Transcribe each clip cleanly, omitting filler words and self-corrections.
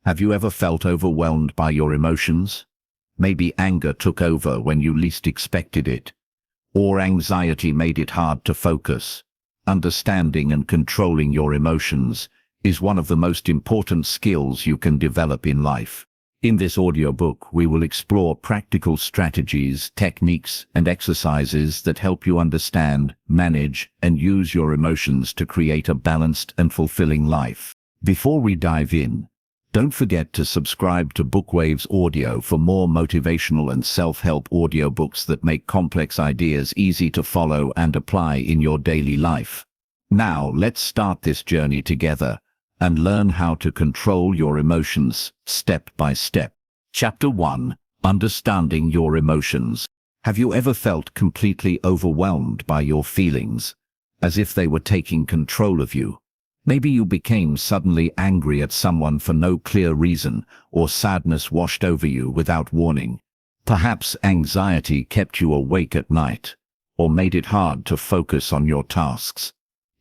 Have you ever felt overwhelmed by your emotions? Maybe anger took over when you least expected it, or anxiety made it hard to focus. Understanding and controlling your emotions is one of the most important skills you can develop in life. In this audiobook, we will explore practical strategies, techniques, and exercises that help you understand, manage, and use your emotions to create a balanced and fulfilling life. Before we dive in, don't forget to subscribe to Bookwaves Audio for more motivational and self-help audiobooks that make complex ideas easy to follow and apply in your daily life. Now, let's start this journey together and learn how to control your emotions step by step. Chapter 1. Understanding your emotions. Have you ever felt completely overwhelmed by your feelings, as if they were taking control of you? Maybe you became suddenly angry at someone for no clear reason, or sadness washed over you without warning. Perhaps anxiety kept you awake at night, or made it hard to focus on your tasks.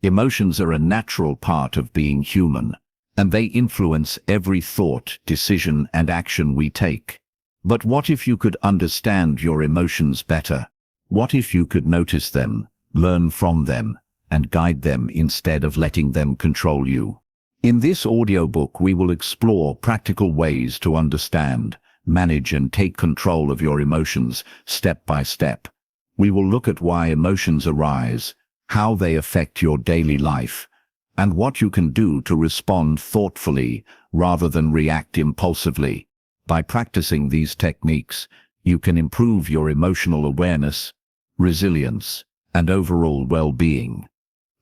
Emotions are a natural part of being human, and they influence every thought, decision, and action we take. But what if you could understand your emotions better? What if you could notice them, learn from them, and guide them instead of letting them control you? In this audiobook, we will explore practical ways to understand, manage, and take control of your emotions step by step. We will look at why emotions arise, how they affect your daily life, and what you can do to respond thoughtfully rather than react impulsively. By practicing these techniques, you can improve your emotional awareness, resilience, and overall well-being.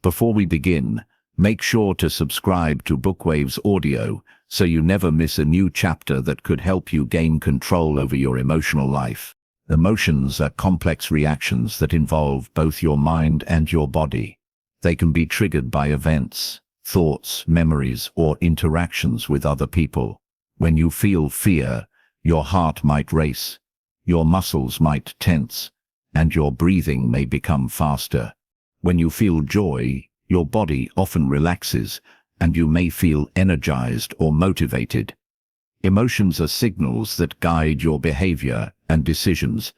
Before we begin, make sure to subscribe to Bookwaves Audio so you never miss a new chapter that could help you gain control over your emotional life. Emotions are complex reactions that involve both your mind and your body. They can be triggered by events, thoughts, memories, or interactions with other people. When you feel fear, your heart might race, your muscles might tense, and your breathing may become faster. When you feel joy, your body often relaxes, and you may feel energized or motivated. Emotions are signals that guide your behavior and decisions.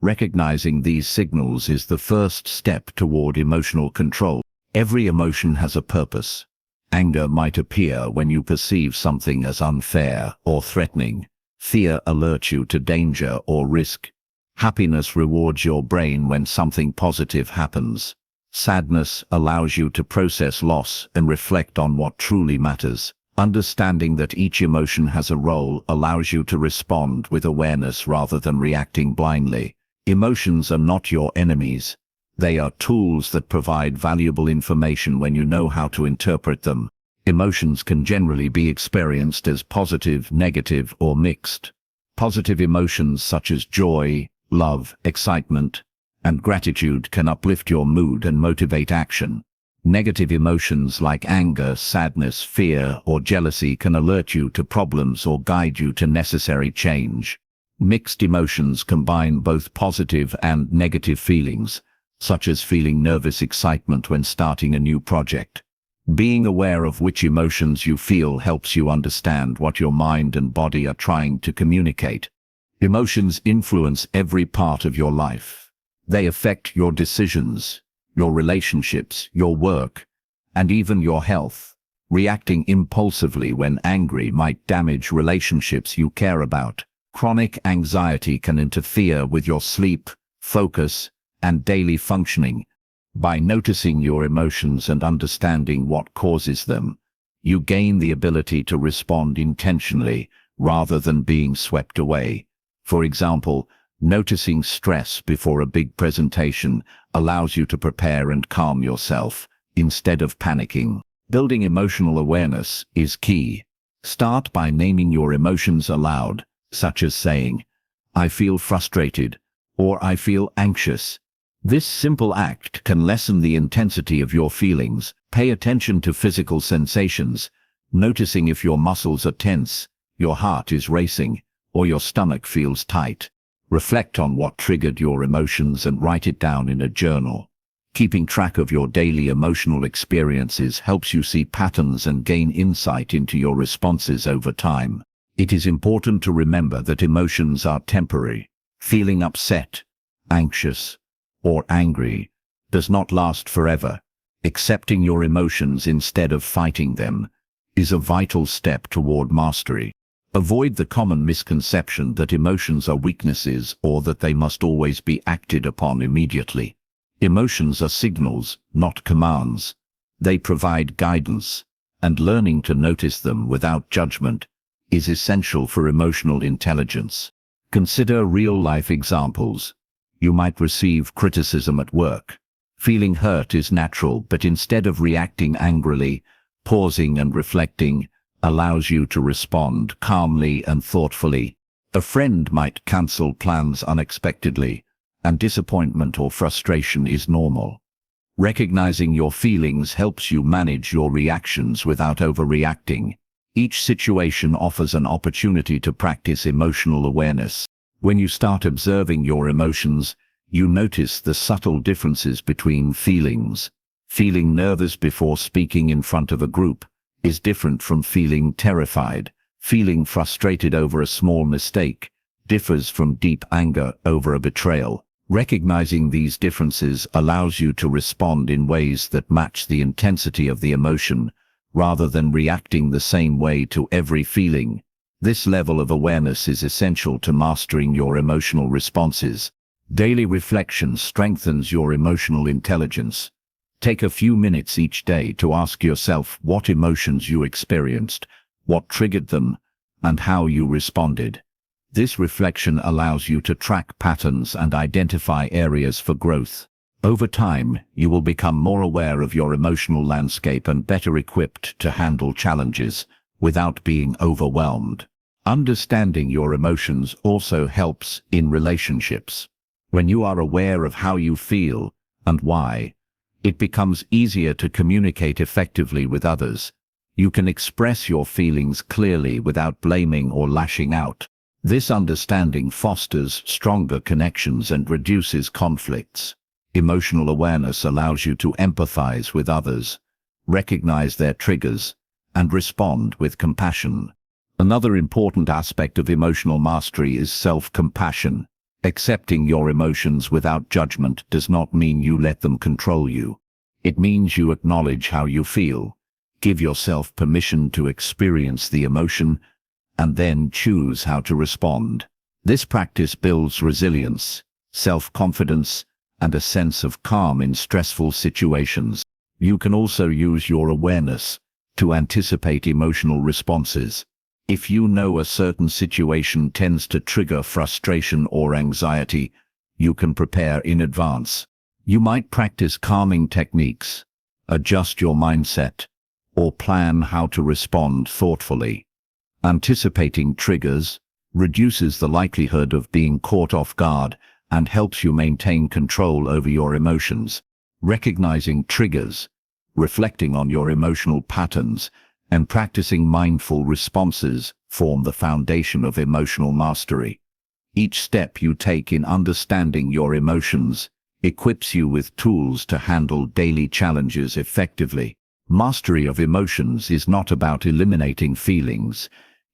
Recognizing these signals is the first step toward emotional control. Every emotion has a purpose. Anger might appear when you perceive something as unfair or threatening. Fear alerts you to danger or risk. Happiness rewards your brain when something positive happens. Sadness allows you to process loss and reflect on what truly matters. Understanding that each emotion has a role allows you to respond with awareness rather than reacting blindly. Emotions are not your enemies. They are tools that provide valuable information when you know how to interpret them. Emotions can generally be experienced as positive, negative, or mixed. Positive emotions such as joy, love, excitement, and gratitude can uplift your mood and motivate action. Negative emotions like anger, sadness, fear, or jealousy can alert you to problems or guide you to necessary change. Mixed emotions combine both positive and negative feelings, such as feeling nervous excitement when starting a new project. Being aware of which emotions you feel helps you understand what your mind and body are trying to communicate. Emotions influence every part of your life. They affect your decisions, your relationships, your work, and even your health. Reacting impulsively when angry might damage relationships you care about. Chronic anxiety can interfere with your sleep, focus, and daily functioning. By noticing your emotions and understanding what causes them, you gain the ability to respond intentionally rather than being swept away. For example, noticing stress before a big presentation allows you to prepare and calm yourself instead of panicking. Building emotional awareness is key. Start by naming your emotions aloud, such as saying, "I feel frustrated," or "I feel anxious." This simple act can lessen the intensity of your feelings. Pay attention to physical sensations, noticing if your muscles are tense, your heart is racing, or your stomach feels tight. Reflect on what triggered your emotions and write it down in a journal. Keeping track of your daily emotional experiences helps you see patterns and gain insight into your responses over time. It is important to remember that emotions are temporary. Feeling upset, anxious, or angry does not last forever. Accepting your emotions instead of fighting them is a vital step toward mastery. Avoid the common misconception that emotions are weaknesses or that they must always be acted upon immediately. Emotions are signals, not commands. They provide guidance, and learning to notice them without judgment is essential for emotional intelligence. Consider real-life examples. You might receive criticism at work. Feeling hurt is natural, but instead of reacting angrily, pausing and reflecting allows you to respond calmly and thoughtfully. A friend might cancel plans unexpectedly, and disappointment or frustration is normal. Recognizing your feelings helps you manage your reactions without overreacting. Each situation offers an opportunity to practice emotional awareness. When you start observing your emotions, you notice the subtle differences between feelings. Feeling nervous before speaking in front of a group is different from feeling terrified. Feeling frustrated over a small mistake differs from deep anger over a betrayal. Recognizing these differences allows you to respond in ways that match the intensity of the emotion, rather than reacting the same way to every feeling. This level of awareness is essential to mastering your emotional responses. Daily reflection strengthens your emotional intelligence. Take a few minutes each day to ask yourself what emotions you experienced, what triggered them, and how you responded. This reflection allows you to track patterns and identify areas for growth. Over time, you will become more aware of your emotional landscape and better equipped to handle challenges without being overwhelmed. Understanding your emotions also helps in relationships. When you are aware of how you feel and why, it becomes easier to communicate effectively with others. You can express your feelings clearly without blaming or lashing out. This understanding fosters stronger connections and reduces conflicts. Emotional awareness allows you to empathize with others, recognize their triggers, and respond with compassion. Another important aspect of emotional mastery is self-compassion. Accepting your emotions without judgment does not mean you let them control you. It means you acknowledge how you feel, give yourself permission to experience the emotion, and then choose how to respond. This practice builds resilience, self-confidence, and a sense of calm in stressful situations. You can also use your awareness to anticipate emotional responses. If you know a certain situation tends to trigger frustration or anxiety, you can prepare in advance. You might practice calming techniques, adjust your mindset, or plan how to respond thoughtfully. Anticipating triggers reduces the likelihood of being caught off guard and helps you maintain control over your emotions. Recognizing triggers, reflecting on your emotional patterns, and practicing mindful responses form the foundation of emotional mastery. Each step you take in understanding your emotions equips you with tools to handle daily challenges effectively. Mastery of emotions is not about eliminating feelings.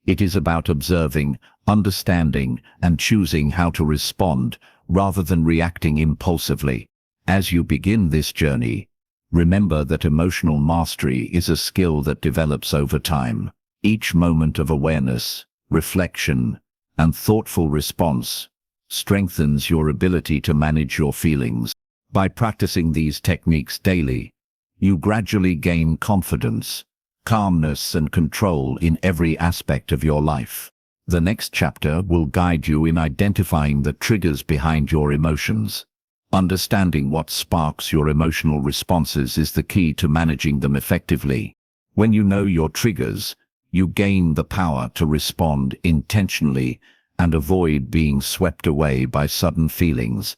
It is about observing, understanding, and choosing how to respond rather than reacting impulsively. As you begin this journey, remember that emotional mastery is a skill that develops over time. Each moment of awareness, reflection, and thoughtful response strengthens your ability to manage your feelings. By practicing these techniques daily, you gradually gain confidence, calmness, and control in every aspect of your life. The next chapter will guide you in identifying the triggers behind your emotions. Understanding what sparks your emotional responses is the key to managing them effectively. When you know your triggers, you gain the power to respond intentionally and avoid being swept away by sudden feelings.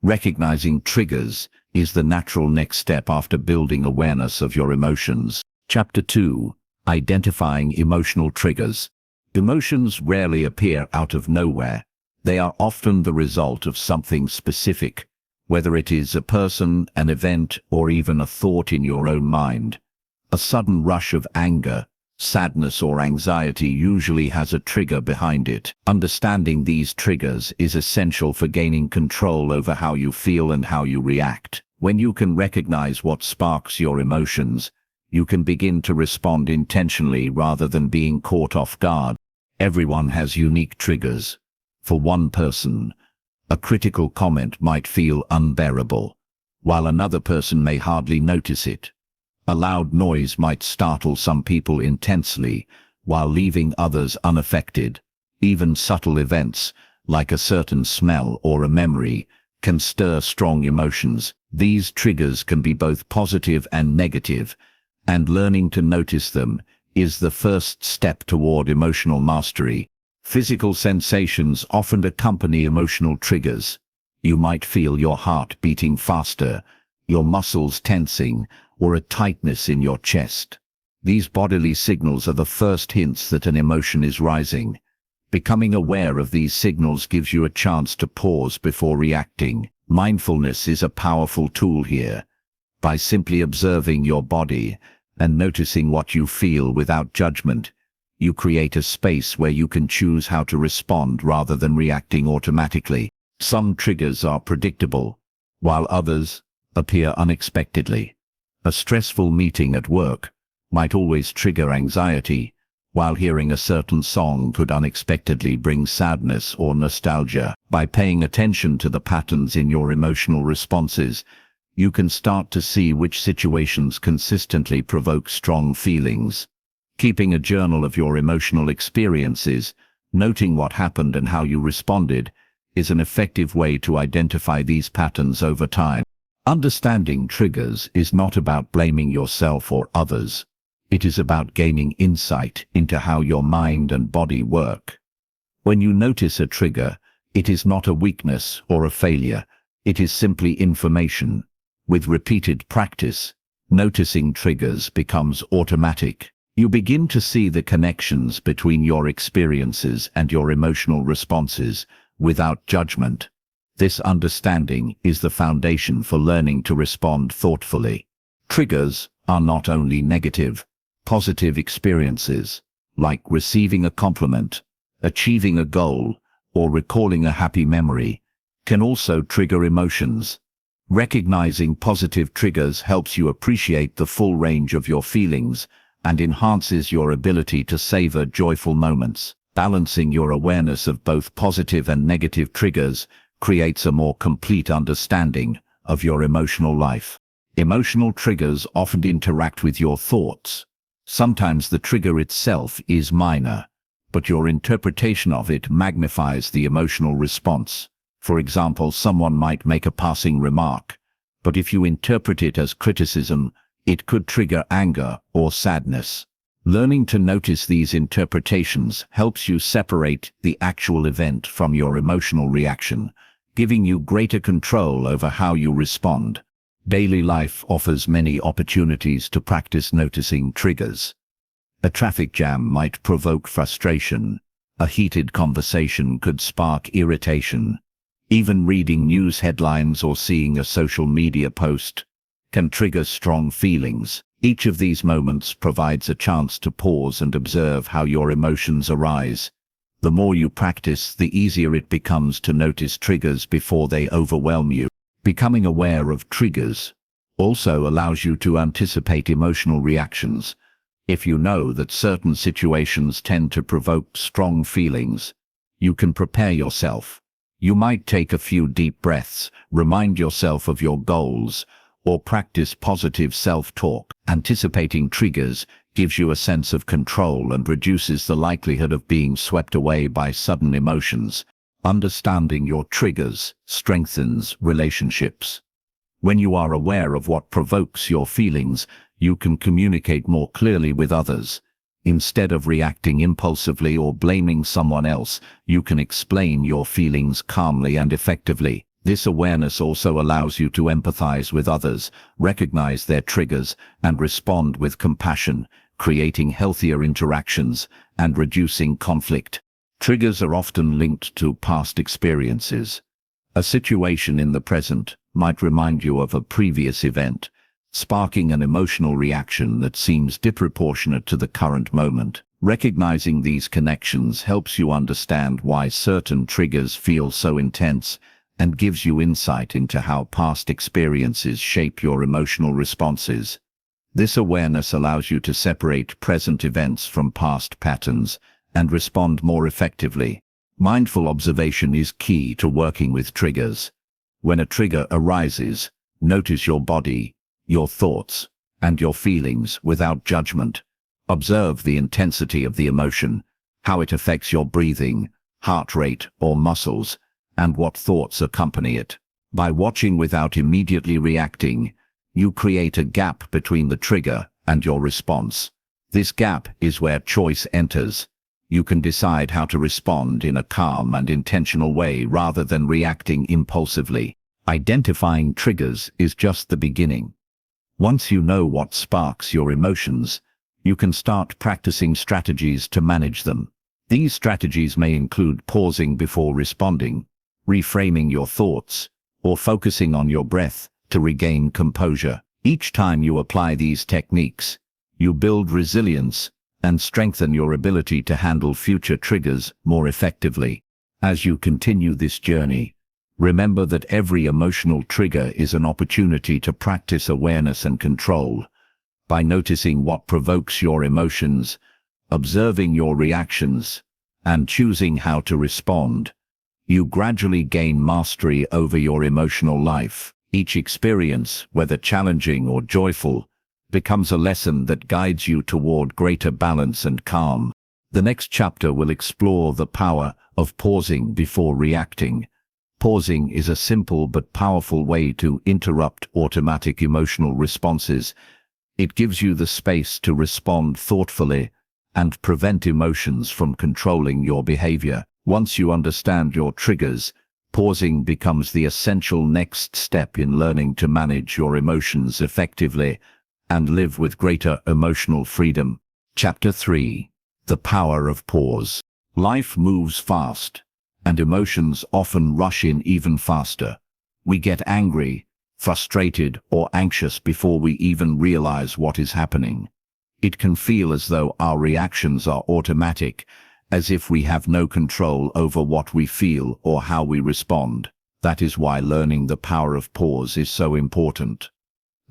Recognizing triggers is the natural next step after building awareness of your emotions. Chapter 2. Identifying emotional triggers. Emotions rarely appear out of nowhere. They are often the result of something specific, whether it is a person, an event, or even a thought in your own mind. A sudden rush of anger, sadness, or anxiety usually has a trigger behind it. Understanding these triggers is essential for gaining control over how you feel and how you react. When you can recognize what sparks your emotions, you can begin to respond intentionally rather than being caught off guard. Everyone has unique triggers. For one person, a critical comment might feel unbearable, while another person may hardly notice it. A loud noise might startle some people intensely, while leaving others unaffected. Even subtle events, like a certain smell or a memory, can stir strong emotions. These triggers can be both positive and negative, and learning to notice them is the first step toward emotional mastery. Physical sensations often accompany emotional triggers. You might feel your heart beating faster, your muscles tensing, or a tightness in your chest. These bodily signals are the first hints that an emotion is rising. Becoming aware of these signals gives you a chance to pause before reacting. Mindfulness is a powerful tool here. By simply observing your body and noticing what you feel without judgment, you create a space where you can choose how to respond rather than reacting automatically. Some triggers are predictable, while others appear unexpectedly. A stressful meeting at work might always trigger anxiety, while hearing a certain song could unexpectedly bring sadness or nostalgia. By paying attention to the patterns in your emotional responses, you can start to see which situations consistently provoke strong feelings. Keeping a journal of your emotional experiences, noting what happened and how you responded, is an effective way to identify these patterns over time. Understanding triggers is not about blaming yourself or others. It is about gaining insight into how your mind and body work. When you notice a trigger, it is not a weakness or a failure. It is simply information. With repeated practice, noticing triggers becomes automatic. You begin to see the connections between your experiences and your emotional responses without judgment. This understanding is the foundation for learning to respond thoughtfully. Triggers are not only negative. Positive experiences, like receiving a compliment, achieving a goal, or recalling a happy memory, can also trigger emotions. Recognizing positive triggers helps you appreciate the full range of your feelings and enhances your ability to savor joyful moments. Balancing your awareness of both positive and negative triggers creates a more complete understanding of your emotional life. Emotional triggers often interact with your thoughts. Sometimes the trigger itself is minor, but your interpretation of it magnifies the emotional response. For example, someone might make a passing remark, but if you interpret it as criticism, it could trigger anger or sadness. Learning to notice these interpretations helps you separate the actual event from your emotional reaction, giving you greater control over how you respond. Daily life offers many opportunities to practice noticing triggers. A traffic jam might provoke frustration. A heated conversation could spark irritation. Even reading news headlines or seeing a social media post can trigger strong feelings. Each of these moments provides a chance to pause and observe how your emotions arise. The more you practice, the easier it becomes to notice triggers before they overwhelm you. Becoming aware of triggers also allows you to anticipate emotional reactions. If you know that certain situations tend to provoke strong feelings, you can prepare yourself. You might take a few deep breaths, remind yourself of your goals, or practice positive self-talk. Anticipating triggers gives you a sense of control and reduces the likelihood of being swept away by sudden emotions. Understanding your triggers strengthens relationships. When you are aware of what provokes your feelings, you can communicate more clearly with others. Instead of reacting impulsively or blaming someone else, you can explain your feelings calmly and effectively. This awareness also allows you to empathize with others, recognize their triggers, and respond with compassion, creating healthier interactions and reducing conflict. Triggers are often linked to past experiences. A situation in the present might remind you of a previous event, sparking an emotional reaction that seems disproportionate to the current moment. Recognizing these connections helps you understand why certain triggers feel so intense and gives you insight into how past experiences shape your emotional responses. This awareness allows you to separate present events from past patterns and respond more effectively. Mindful observation is key to working with triggers. When a trigger arises, notice your body, your thoughts, and your feelings without judgment. Observe the intensity of the emotion, how it affects your breathing, heart rate, or muscles, and what thoughts accompany it. By watching without immediately reacting, you create a gap between the trigger and your response. This gap is where choice enters. You can decide how to respond in a calm and intentional way rather than reacting impulsively. Identifying triggers is just the beginning. Once you know what sparks your emotions, you can start practicing strategies to manage them. These strategies may include pausing before responding, reframing your thoughts, or focusing on your breath to regain composure. Each time you apply these techniques, you build resilience and strengthen your ability to handle future triggers more effectively. As you continue this journey, remember that every emotional trigger is an opportunity to practice awareness and control. By noticing what provokes your emotions, observing your reactions, and choosing how to respond, you gradually gain mastery over your emotional life. Each experience, whether challenging or joyful, becomes a lesson that guides you toward greater balance and calm. The next chapter will explore the power of pausing before reacting. Pausing is a simple but powerful way to interrupt automatic emotional responses. It gives you the space to respond thoughtfully and prevent emotions from controlling your behavior. Once you understand your triggers, pausing becomes the essential next step in learning to manage your emotions effectively and live with greater emotional freedom. Chapter 3. The Power of Pause. Life moves fast, and emotions often rush in even faster. We get angry, frustrated, or anxious before we even realize what is happening. It can feel as though our reactions are automatic, as if we have no control over what we feel or how we respond. That is why learning the power of pause is so important.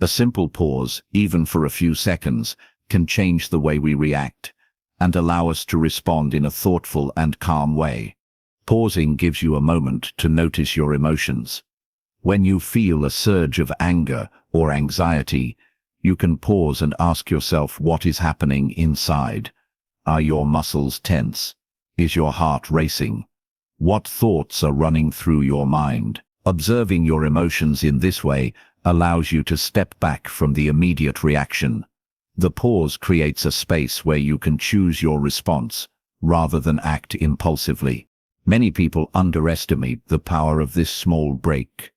A simple pause, even for a few seconds, can change the way we react and allow us to respond in a thoughtful and calm way. Pausing gives you a moment to notice your emotions. When you feel a surge of anger or anxiety, you can pause and ask yourself what is happening inside. Are your muscles tense? Is your heart racing? What thoughts are running through your mind? Observing your emotions in this way allows you to step back from the immediate reaction. The pause creates a space where you can choose your response, rather than act impulsively. Many people underestimate the power of this small break.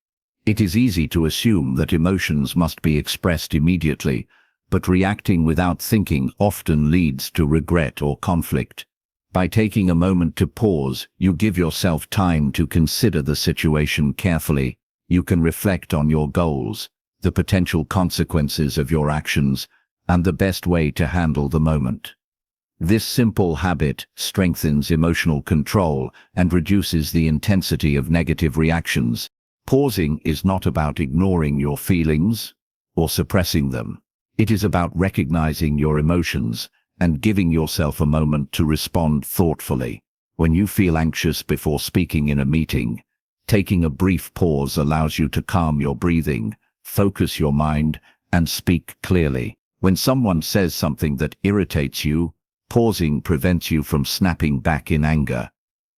It is easy to assume that emotions must be expressed immediately, but reacting without thinking often leads to regret or conflict. By taking a moment to pause, you give yourself time to consider the situation carefully. You can reflect on your goals, the potential consequences of your actions, and the best way to handle the moment. This simple habit strengthens emotional control and reduces the intensity of negative reactions. Pausing is not about ignoring your feelings or suppressing them. It is about recognizing your emotions and giving yourself a moment to respond thoughtfully. When you feel anxious before speaking in a meeting, taking a brief pause allows you to calm your breathing, focus your mind, and speak clearly. When someone says something that irritates you, pausing prevents you from snapping back in anger.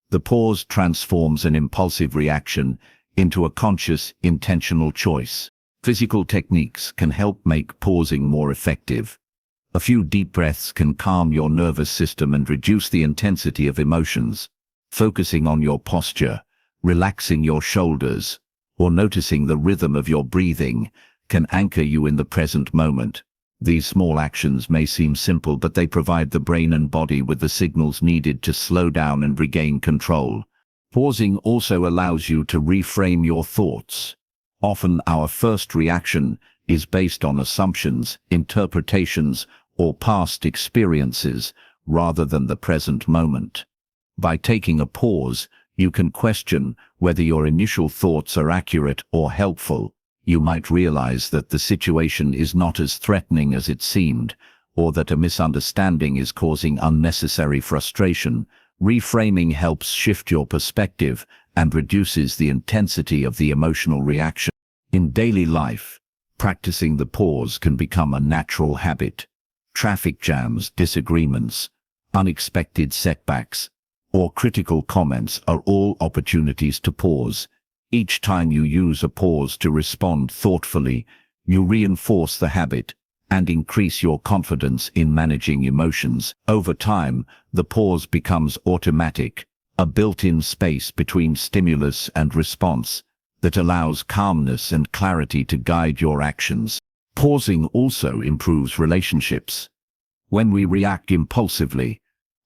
The pause transforms an impulsive reaction into a conscious, intentional choice. Physical techniques can help make pausing more effective. A few deep breaths can calm your nervous system and reduce the intensity of emotions. Focusing on your posture, relaxing your shoulders, or noticing the rhythm of your breathing can anchor you in the present moment. These small actions may seem simple, but they provide the brain and body with the signals needed to slow down and regain control. Pausing also allows you to reframe your thoughts. Often our first reaction is based on assumptions, interpretations, or past experiences, rather than the present moment. By taking a pause, you can question whether your initial thoughts are accurate or helpful. You might realize that the situation is not as threatening as it seemed, or that a misunderstanding is causing unnecessary frustration. Reframing helps shift your perspective and reduces the intensity of the emotional reaction. In daily life, practicing the pause can become a natural habit. Traffic jams, disagreements, unexpected setbacks, or critical comments are all opportunities to pause. Each time you use a pause to respond thoughtfully, you reinforce the habit and increase your confidence in managing emotions. Over time, the pause becomes automatic, a built-in space between stimulus and response that allows calmness and clarity to guide your actions. Pausing also improves relationships. When we react impulsively,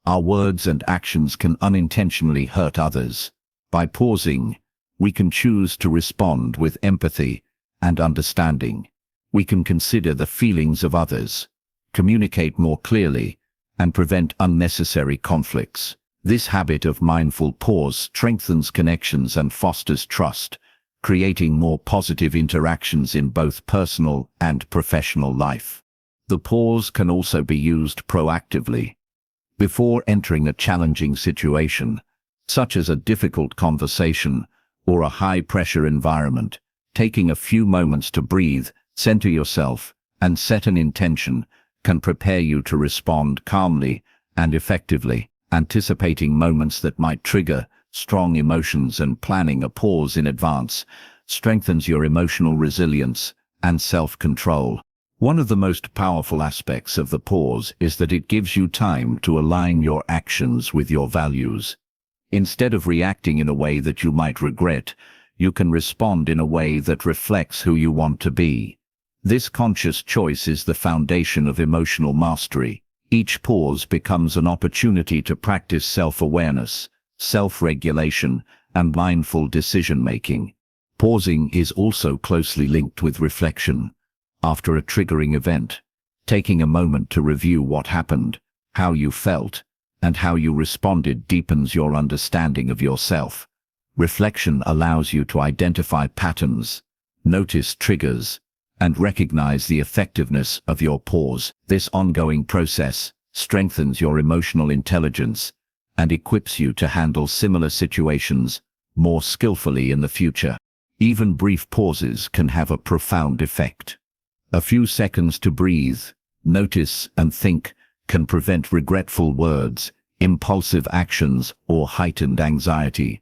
our words and actions can unintentionally hurt others. By pausing, we can choose to respond with empathy and understanding. We can consider the feelings of others, communicate more clearly, and prevent unnecessary conflicts. This habit of mindful pause strengthens connections and fosters trust, creating more positive interactions in both personal and professional life. The pause can also be used proactively. Before entering a challenging situation, such as a difficult conversation or a high-pressure environment, taking a few moments to breathe, center yourself, and set an intention can prepare you to respond calmly and effectively. Anticipating moments that might trigger strong emotions and planning a pause in advance strengthens your emotional resilience and self-control. One of the most powerful aspects of the pause is that it gives you time to align your actions with your values. Instead of reacting in a way that you might regret, you can respond in a way that reflects who you want to be. This conscious choice is the foundation of emotional mastery. Each pause becomes an opportunity to practice self-awareness, self-regulation, and mindful decision-making. Pausing is also closely linked with reflection. After a triggering event, taking a moment to review what happened, how you felt, and how you responded deepens your understanding of yourself. Reflection allows you to identify patterns, notice triggers, and recognize the effectiveness of your pause. This ongoing process strengthens your emotional intelligence and equips you to handle similar situations more skillfully in the future. Even brief pauses can have a profound effect. A few seconds to breathe, notice, and think can prevent regretful words, impulsive actions, or heightened anxiety.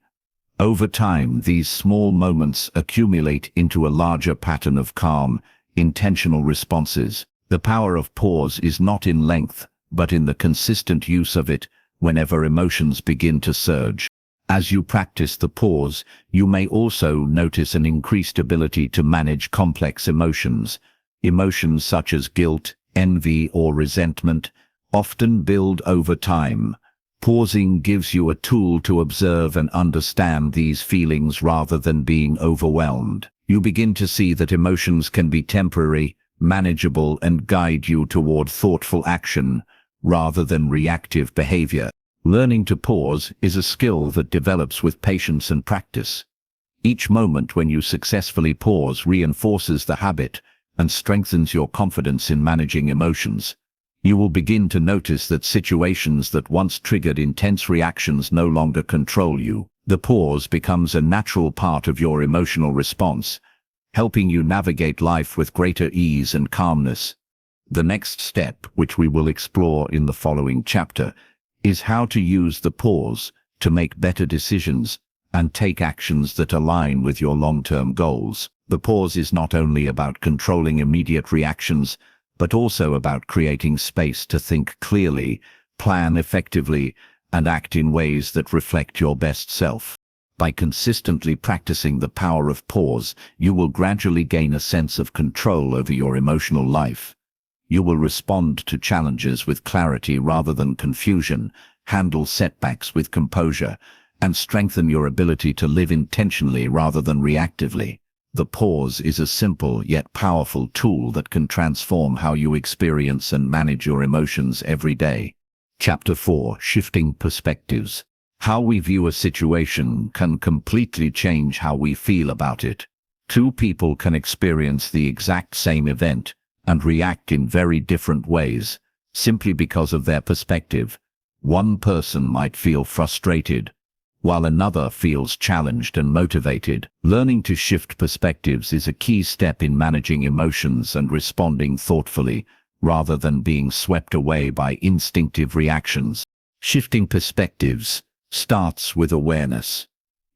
Over time, these small moments accumulate into a larger pattern of calm, intentional responses. The power of pause is not in length, but in the consistent use of it whenever emotions begin to surge. As you practice the pause, you may also notice an increased ability to manage complex emotions. Emotions such as guilt, envy, or resentment often build over time. Pausing gives you a tool to observe and understand these feelings rather than being overwhelmed. You begin to see that emotions can be temporary, manageable, and guide you toward thoughtful action rather than reactive behavior. Learning to pause is a skill that develops with patience and practice. Each moment when you successfully pause reinforces the habit and strengthens your confidence in managing emotions. You will begin to notice that situations that once triggered intense reactions no longer control you. The pause becomes a natural part of your emotional response, helping you navigate life with greater ease and calmness. The next step, which we will explore in the following chapter, is how to use the pause to make better decisions and take actions that align with your long-term goals. The pause is not only about controlling immediate reactions, but also about creating space to think clearly, plan effectively, and act in ways that reflect your best self. By consistently practicing the power of pause, you will gradually gain a sense of control over your emotional life. You will respond to challenges with clarity rather than confusion, handle setbacks with composure, and strengthen your ability to live intentionally rather than reactively. The pause is a simple yet powerful tool that can transform how you experience and manage your emotions every day. Chapter 4: Shifting Perspectives. How we view a situation can completely change how we feel about it. Two people can experience the exact same event and react in very different ways, simply because of their perspective. One person might feel frustrated, while another feels challenged and motivated. Learning to shift perspectives is a key step in managing emotions and responding thoughtfully, rather than being swept away by instinctive reactions. Shifting perspectives starts with awareness.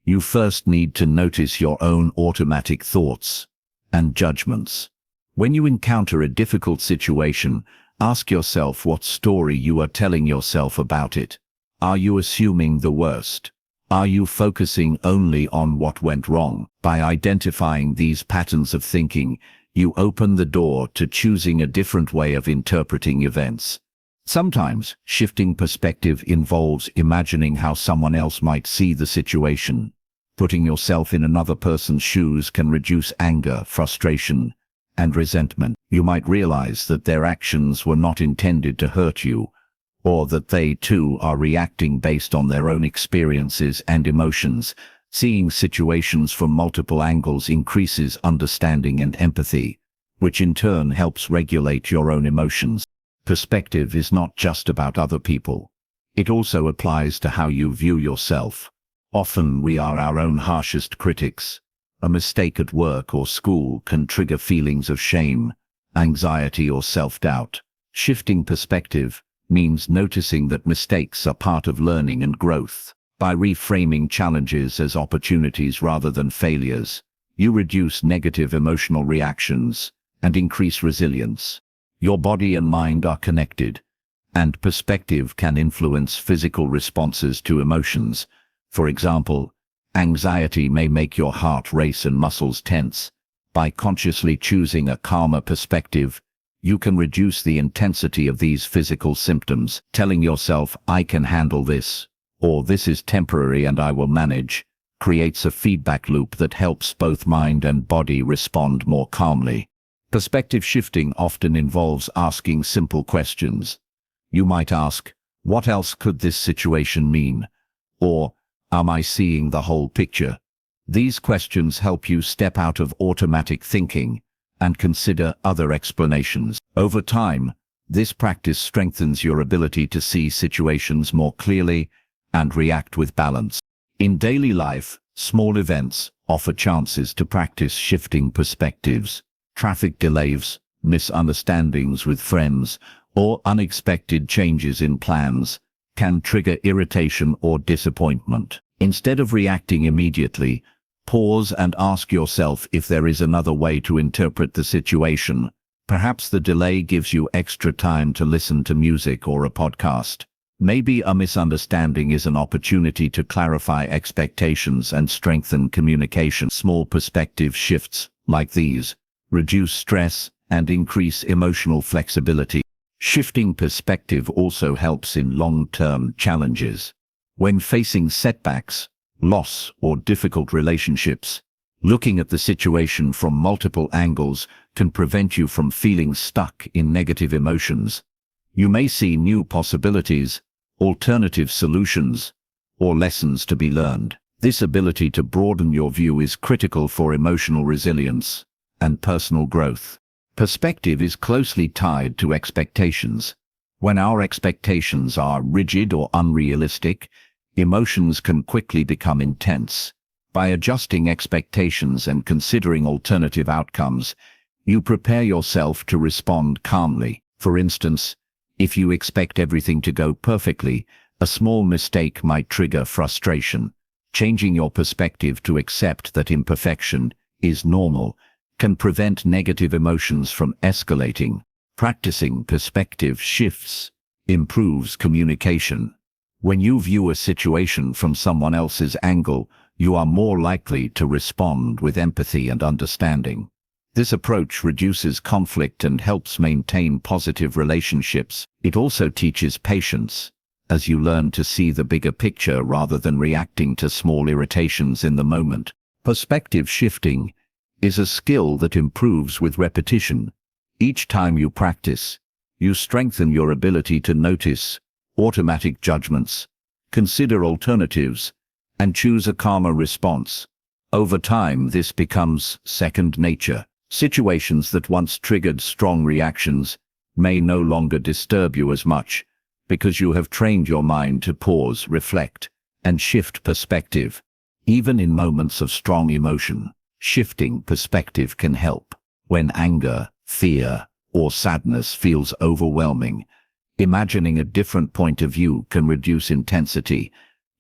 You first need to notice your own automatic thoughts and judgments. When you encounter a difficult situation, ask yourself what story you are telling yourself about it. Are you assuming the worst? Are you focusing only on what went wrong? By identifying these patterns of thinking, you open the door to choosing a different way of interpreting events. Sometimes, shifting perspective involves imagining how someone else might see the situation. Putting yourself in another person's shoes can reduce anger, frustration, and resentment. You might realize that their actions were not intended to hurt you, or that they too are reacting based on their own experiences and emotions. Seeing situations from multiple angles increases understanding and empathy, which in turn helps regulate your own emotions. Perspective is not just about other people. It also applies to how you view yourself. Often we are our own harshest critics. A mistake at work or school can trigger feelings of shame, anxiety, or self-doubt. Shifting perspective means noticing that mistakes are part of learning and growth. By reframing challenges as opportunities rather than failures, you reduce negative emotional reactions and increase resilience. Your body and mind are connected, and perspective can influence physical responses to emotions. For example, anxiety may make your heart race and muscles tense. By consciously choosing a calmer perspective, you can reduce the intensity of these physical symptoms. Telling yourself, "I can handle this," or "this is temporary and I will manage," creates a feedback loop that helps both mind and body respond more calmly. Perspective shifting often involves asking simple questions. You might ask, "What else could this situation mean?" Or, "Am I seeing the whole picture?" These questions help you step out of automatic thinking and consider other explanations. Over time, this practice strengthens your ability to see situations more clearly and react with balance. In daily life, small events offer chances to practice shifting perspectives. Traffic delays, misunderstandings with friends, or unexpected changes in plans can trigger irritation or disappointment. Instead of reacting immediately, pause and ask yourself if there is another way to interpret the situation. Perhaps the delay gives you extra time to listen to music or a podcast. Maybe a misunderstanding is an opportunity to clarify expectations and strengthen communication. Small perspective shifts, like these, reduce stress and increase emotional flexibility. Shifting perspective also helps in long-term challenges. When facing setbacks, loss, or difficult relationships, looking at the situation from multiple angles can prevent you from feeling stuck in negative emotions. You may see new possibilities, alternative solutions, or lessons to be learned. This ability to broaden your view is critical for emotional resilience and personal growth. Perspective is closely tied to expectations. When our expectations are rigid or unrealistic, emotions can quickly become intense. By adjusting expectations and considering alternative outcomes, you prepare yourself to respond calmly. For instance, if you expect everything to go perfectly, a small mistake might trigger frustration. Changing your perspective to accept that imperfection is normal can prevent negative emotions from escalating. Practicing perspective shifts improves communication. When you view a situation from someone else's angle, you are more likely to respond with empathy and understanding. This approach reduces conflict and helps maintain positive relationships. It also teaches patience, as you learn to see the bigger picture rather than reacting to small irritations in the moment. Perspective shifting is a skill that improves with repetition. Each time you practice, you strengthen your ability to notice automatic judgments, consider alternatives, and choose a calmer response. Over time, this becomes second nature. Situations that once triggered strong reactions may no longer disturb you as much, because you have trained your mind to pause, reflect, and shift perspective. Even in moments of strong emotion, shifting perspective can help. When anger, fear, or sadness feels overwhelming, imagining a different point of view can reduce intensity.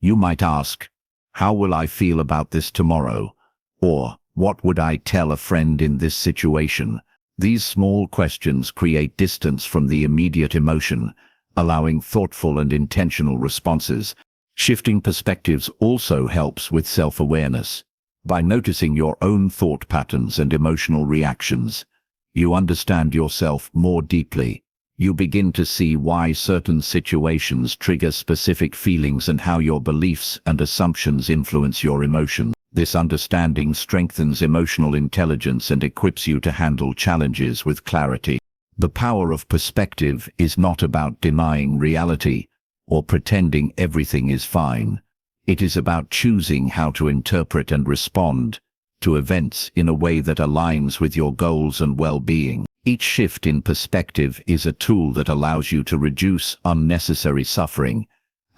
You might ask, "How will I feel about this tomorrow?" Or, "What would I tell a friend in this situation?" These small questions create distance from the immediate emotion, allowing thoughtful and intentional responses. Shifting perspectives also helps with self-awareness. By noticing your own thought patterns and emotional reactions, you understand yourself more deeply. You begin to see why certain situations trigger specific feelings and how your beliefs and assumptions influence your emotions. This understanding strengthens emotional intelligence and equips you to handle challenges with clarity. The power of perspective is not about denying reality or pretending everything is fine. It is about choosing how to interpret and respond to events in a way that aligns with your goals and well-being. Each shift in perspective is a tool that allows you to reduce unnecessary suffering,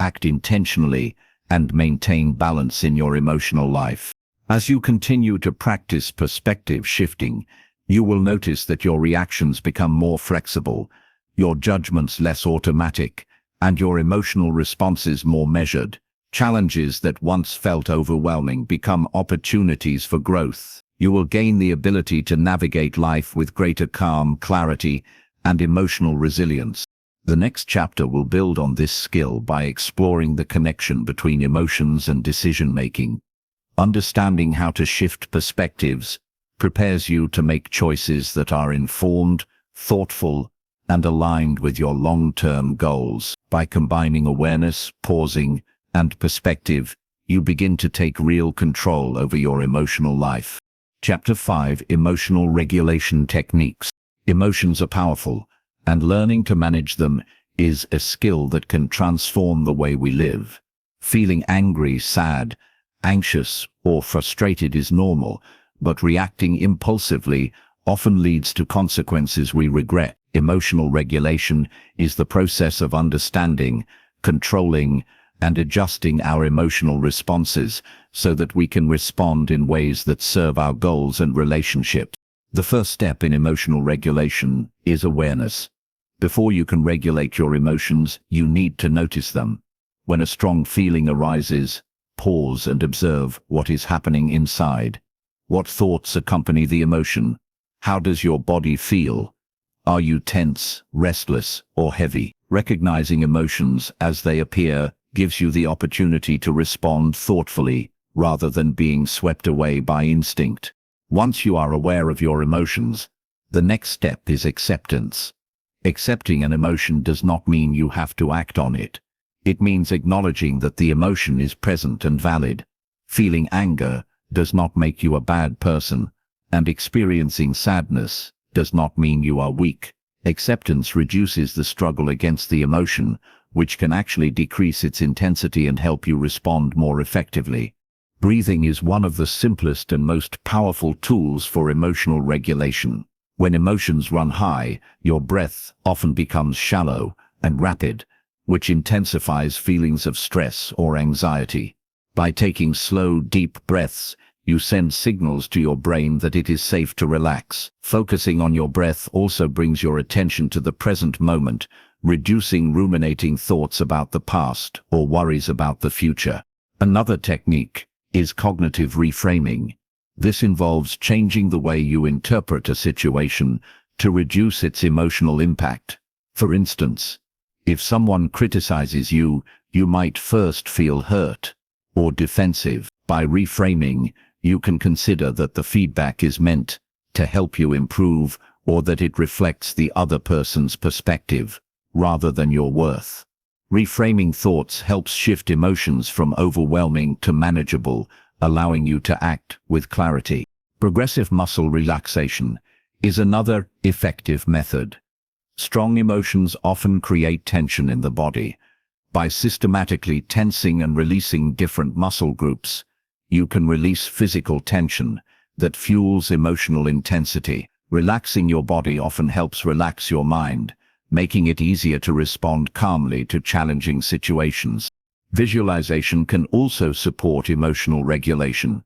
act intentionally, and maintain balance in your emotional life. As you continue to practice perspective shifting, you will notice that your reactions become more flexible, your judgments less automatic, and your emotional responses more measured. Challenges that once felt overwhelming become opportunities for growth. You will gain the ability to navigate life with greater calm, clarity, and emotional resilience. The next chapter will build on this skill by exploring the connection between emotions and decision-making. Understanding how to shift perspectives prepares you to make choices that are informed, thoughtful, and aligned with your long-term goals. By combining awareness, pausing, and perspective, you begin to take real control over your emotional life. Chapter 5: Emotional Regulation Techniques. Emotions are powerful, and learning to manage them is a skill that can transform the way we live. Feeling angry, sad, anxious, or frustrated is normal, but reacting impulsively often leads to consequences we regret. Emotional regulation is the process of understanding, controlling, and adjusting our emotional responses so that we can respond in ways that serve our goals and relationships. The first step in emotional regulation is awareness. Before you can regulate your emotions, you need to notice them. When a strong feeling arises, pause and observe what is happening inside. What thoughts accompany the emotion? How does your body feel? Are you tense, restless, or heavy? Recognizing emotions as they appear gives you the opportunity to respond thoughtfully rather than being swept away by instinct. Once you are aware of your emotions, the next step is acceptance. Accepting an emotion does not mean you have to act on it. It means acknowledging that the emotion is present and valid. Feeling anger does not make you a bad person, and experiencing sadness does not mean you are weak. Acceptance reduces the struggle against the emotion, which can actually decrease its intensity and help you respond more effectively. Breathing is one of the simplest and most powerful tools for emotional regulation. When emotions run high, your breath often becomes shallow and rapid, which intensifies feelings of stress or anxiety. By taking slow, deep breaths, you send signals to your brain that it is safe to relax. Focusing on your breath also brings your attention to the present moment, reducing ruminating thoughts about the past or worries about the future. Another technique is cognitive reframing. This involves changing the way you interpret a situation to reduce its emotional impact. For instance, if someone criticizes you, you might first feel hurt or defensive. By reframing, you can consider that the feedback is meant to help you improve or that it reflects the other person's perspective rather than your worth. Reframing thoughts helps shift emotions from overwhelming to manageable, allowing you to act with clarity. Progressive muscle relaxation is another effective method. Strong emotions often create tension in the body. By systematically tensing and releasing different muscle groups, you can release physical tension that fuels emotional intensity. Relaxing your body often helps relax your mind, making it easier to respond calmly to challenging situations. Visualization can also support emotional regulation.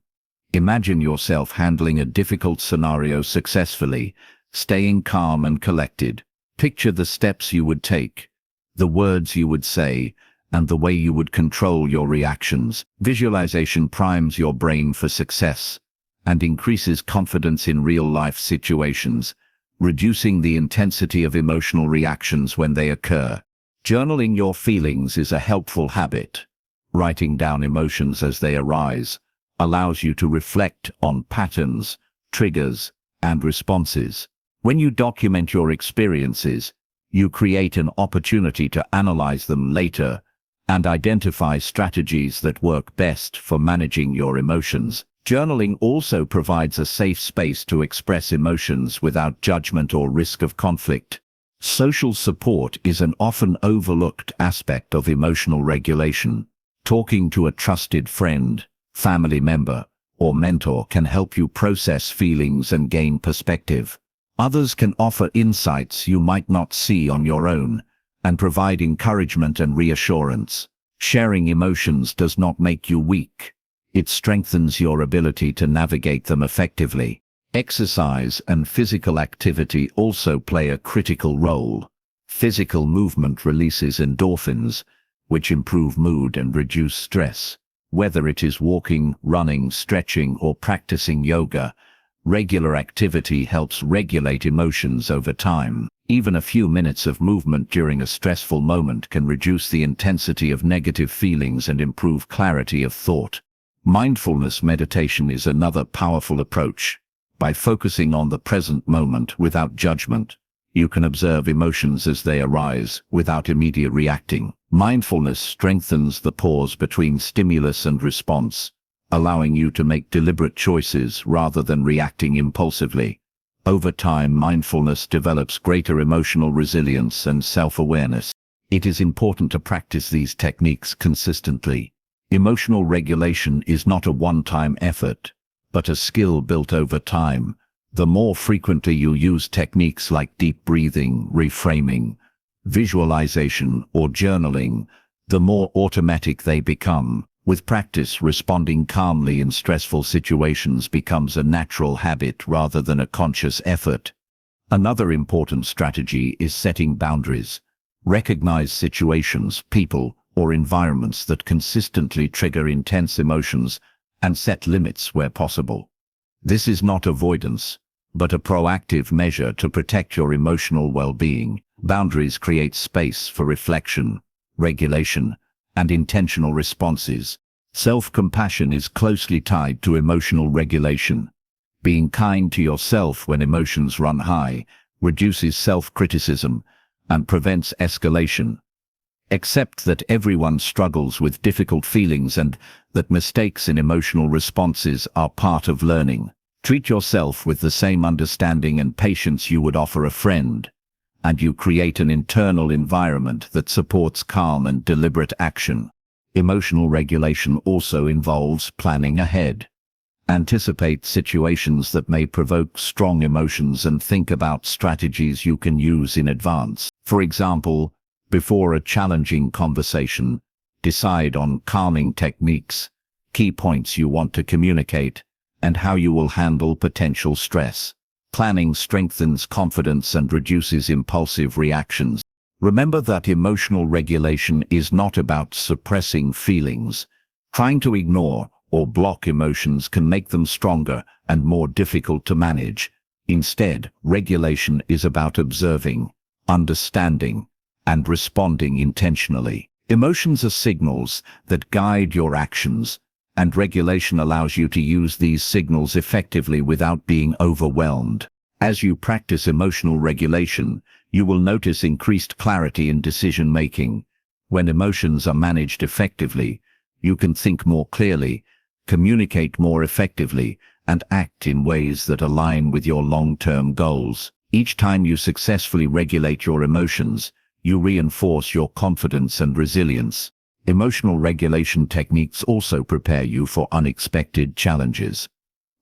Imagine yourself handling a difficult scenario successfully, staying calm and collected. Picture the steps you would take, the words you would say, and the way you would control your reactions. Visualization primes your brain for success and increases confidence in real-life situations, reducing the intensity of emotional reactions when they occur. Journaling your feelings is a helpful habit. Writing down emotions as they arise allows you to reflect on patterns, triggers, and responses. When you document your experiences, you create an opportunity to analyze them later and identify strategies that work best for managing your emotions. Journaling also provides a safe space to express emotions without judgment or risk of conflict. Social support is an often overlooked aspect of emotional regulation. Talking to a trusted friend, family member, or mentor can help you process feelings and gain perspective. Others can offer insights you might not see on your own and provide encouragement and reassurance. Sharing emotions does not make you weak. It strengthens your ability to navigate them effectively. Exercise and physical activity also play a critical role. Physical movement releases endorphins, which improve mood and reduce stress. Whether it is walking, running, stretching, or practicing yoga, regular activity helps regulate emotions over time. Even a few minutes of movement during a stressful moment can reduce the intensity of negative feelings and improve clarity of thought. Mindfulness meditation is another powerful approach. By focusing on the present moment without judgment, you can observe emotions as they arise without immediate reacting. Mindfulness strengthens the pause between stimulus and response, allowing you to make deliberate choices rather than reacting impulsively. Over time, mindfulness develops greater emotional resilience and self-awareness. It is important to practice these techniques consistently. Emotional regulation is not a one-time effort, but a skill built over time. The more frequently you use techniques like deep breathing, reframing, visualization, or journaling, the more automatic they become. With practice, responding calmly in stressful situations becomes a natural habit rather than a conscious effort. Another important strategy is setting boundaries. Recognize situations, people, or environments that consistently trigger intense emotions and set limits where possible. This is not avoidance, but a proactive measure to protect your emotional well-being. Boundaries create space for reflection, regulation, and intentional responses. Self-compassion is closely tied to emotional regulation. Being kind to yourself when emotions run high reduces self-criticism and prevents escalation. Accept that everyone struggles with difficult feelings and that mistakes in emotional responses are part of learning. Treat yourself with the same understanding and patience you would offer a friend, and you create an internal environment that supports calm and deliberate action. Emotional regulation also involves planning ahead. Anticipate situations that may provoke strong emotions and think about strategies you can use in advance. For example, before a challenging conversation, decide on calming techniques, key points you want to communicate, and how you will handle potential stress. Planning strengthens confidence and reduces impulsive reactions. Remember that emotional regulation is not about suppressing feelings. Trying to ignore or block emotions can make them stronger and more difficult to manage. Instead, regulation is about observing, understanding, and responding intentionally. Emotions are signals that guide your actions, and regulation allows you to use these signals effectively without being overwhelmed. As you practice emotional regulation, you will notice increased clarity in decision-making, When emotions are managed effectively, you can think more clearly, communicate more effectively, and act in ways that align with your long-term goals. Each time you successfully regulate your emotions, you reinforce your confidence and resilience. Emotional regulation techniques also prepare you for unexpected challenges.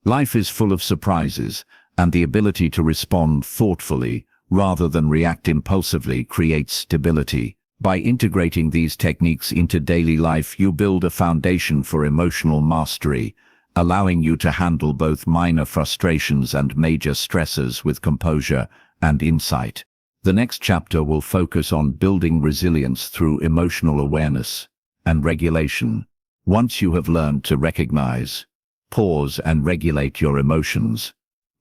Life is full of surprises, and the ability to respond thoughtfully rather than react impulsively creates stability. By integrating these techniques into daily life, you build a foundation for emotional mastery, allowing you to handle both minor frustrations and major stresses with composure and insight. The next chapter will focus on building resilience through emotional awareness and regulation. Once you have learned to recognize, pause, and regulate your emotions,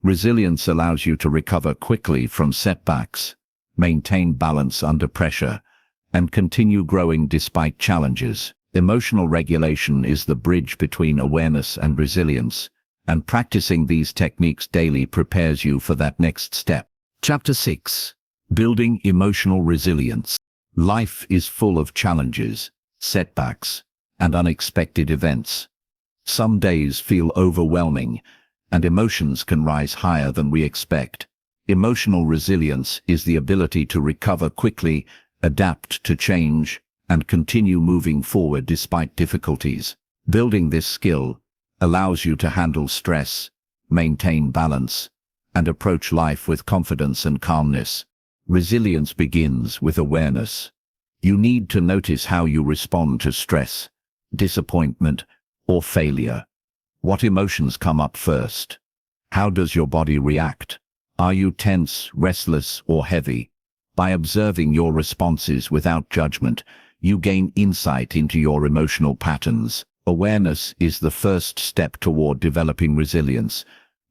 resilience allows you to recover quickly from setbacks, maintain balance under pressure, and continue growing despite challenges. Emotional regulation is the bridge between awareness and resilience, and practicing these techniques daily prepares you for that next step. Chapter 6. Building emotional resilience. Life is full of challenges, setbacks, and unexpected events. Some days feel overwhelming, and emotions can rise higher than we expect. Emotional resilience is the ability to recover quickly, adapt to change, and continue moving forward despite difficulties. Building this skill allows you to handle stress, maintain balance, and approach life with confidence and calmness. Resilience begins with awareness. You need to notice how you respond to stress, disappointment, or failure. What emotions come up first? How does your body react? Are you tense, restless, or heavy? By observing your responses without judgment, you gain insight into your emotional patterns. Awareness is the first step toward developing resilience,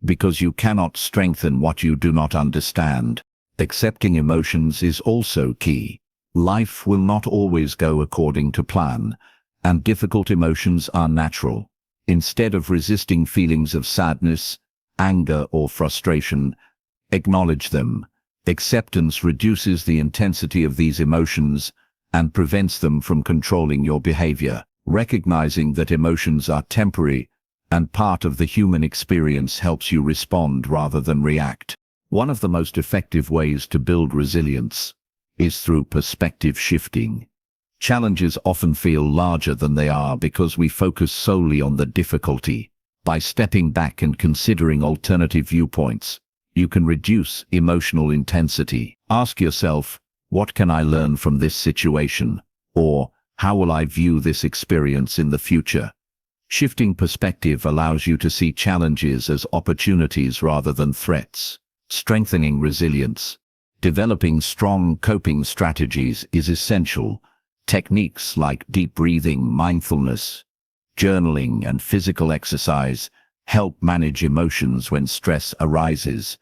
because you cannot strengthen what you do not understand. Accepting emotions is also key. Life will not always go according to plan, and difficult emotions are natural. Instead of resisting feelings of sadness, anger, or frustration, acknowledge them. Acceptance reduces the intensity of these emotions and prevents them from controlling your behavior. Recognizing that emotions are temporary and part of the human experience helps you respond rather than react. One of the most effective ways to build resilience is through perspective shifting. Challenges often feel larger than they are because we focus solely on the difficulty. By stepping back and considering alternative viewpoints, you can reduce emotional intensity. Ask yourself, what can I learn from this situation? Or, how will I view this experience in the future? Shifting perspective allows you to see challenges as opportunities rather than threats. Strengthening resilience. Developing strong coping strategies is essential. Techniques like deep breathing, mindfulness, journaling, and physical exercise help manage emotions when stress arises.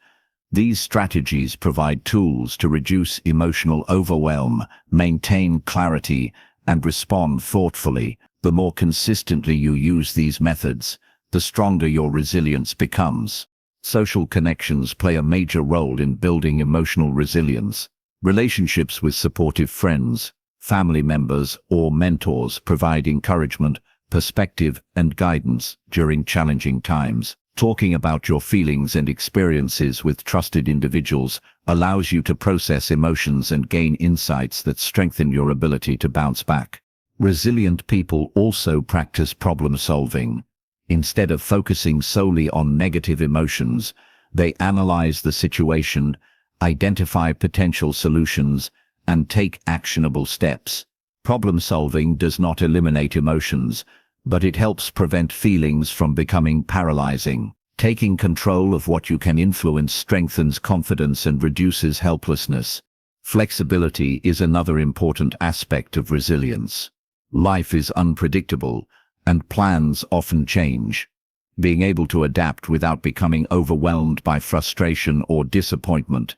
These strategies provide tools to reduce emotional overwhelm, maintain clarity, and respond thoughtfully. The more consistently you use these methods, the stronger your resilience becomes. Social connections play a major role in building emotional resilience. Relationships with supportive friends, family members, or mentors provide encouragement, perspective, and guidance during challenging times. Talking about your feelings and experiences with trusted individuals allows you to process emotions and gain insights that strengthen your ability to bounce back. Resilient people also practice problem solving. Instead of focusing solely on negative emotions, they analyze the situation, identify potential solutions, and take actionable steps. Problem solving does not eliminate emotions, but it helps prevent feelings from becoming paralyzing. Taking control of what you can influence strengthens confidence and reduces helplessness. Flexibility is another important aspect of resilience. Life is unpredictable, and plans often change. Being able to adapt without becoming overwhelmed by frustration or disappointment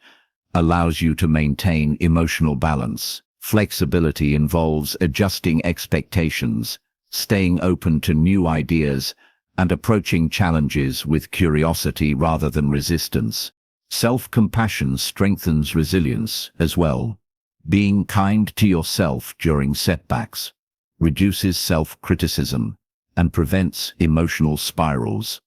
allows you to maintain emotional balance. Flexibility involves adjusting expectations, staying open to new ideas, and approaching challenges with curiosity rather than resistance. Self-compassion strengthens resilience as well. Being kind to yourself during setbacks reduces self-criticism and prevents emotional spirals.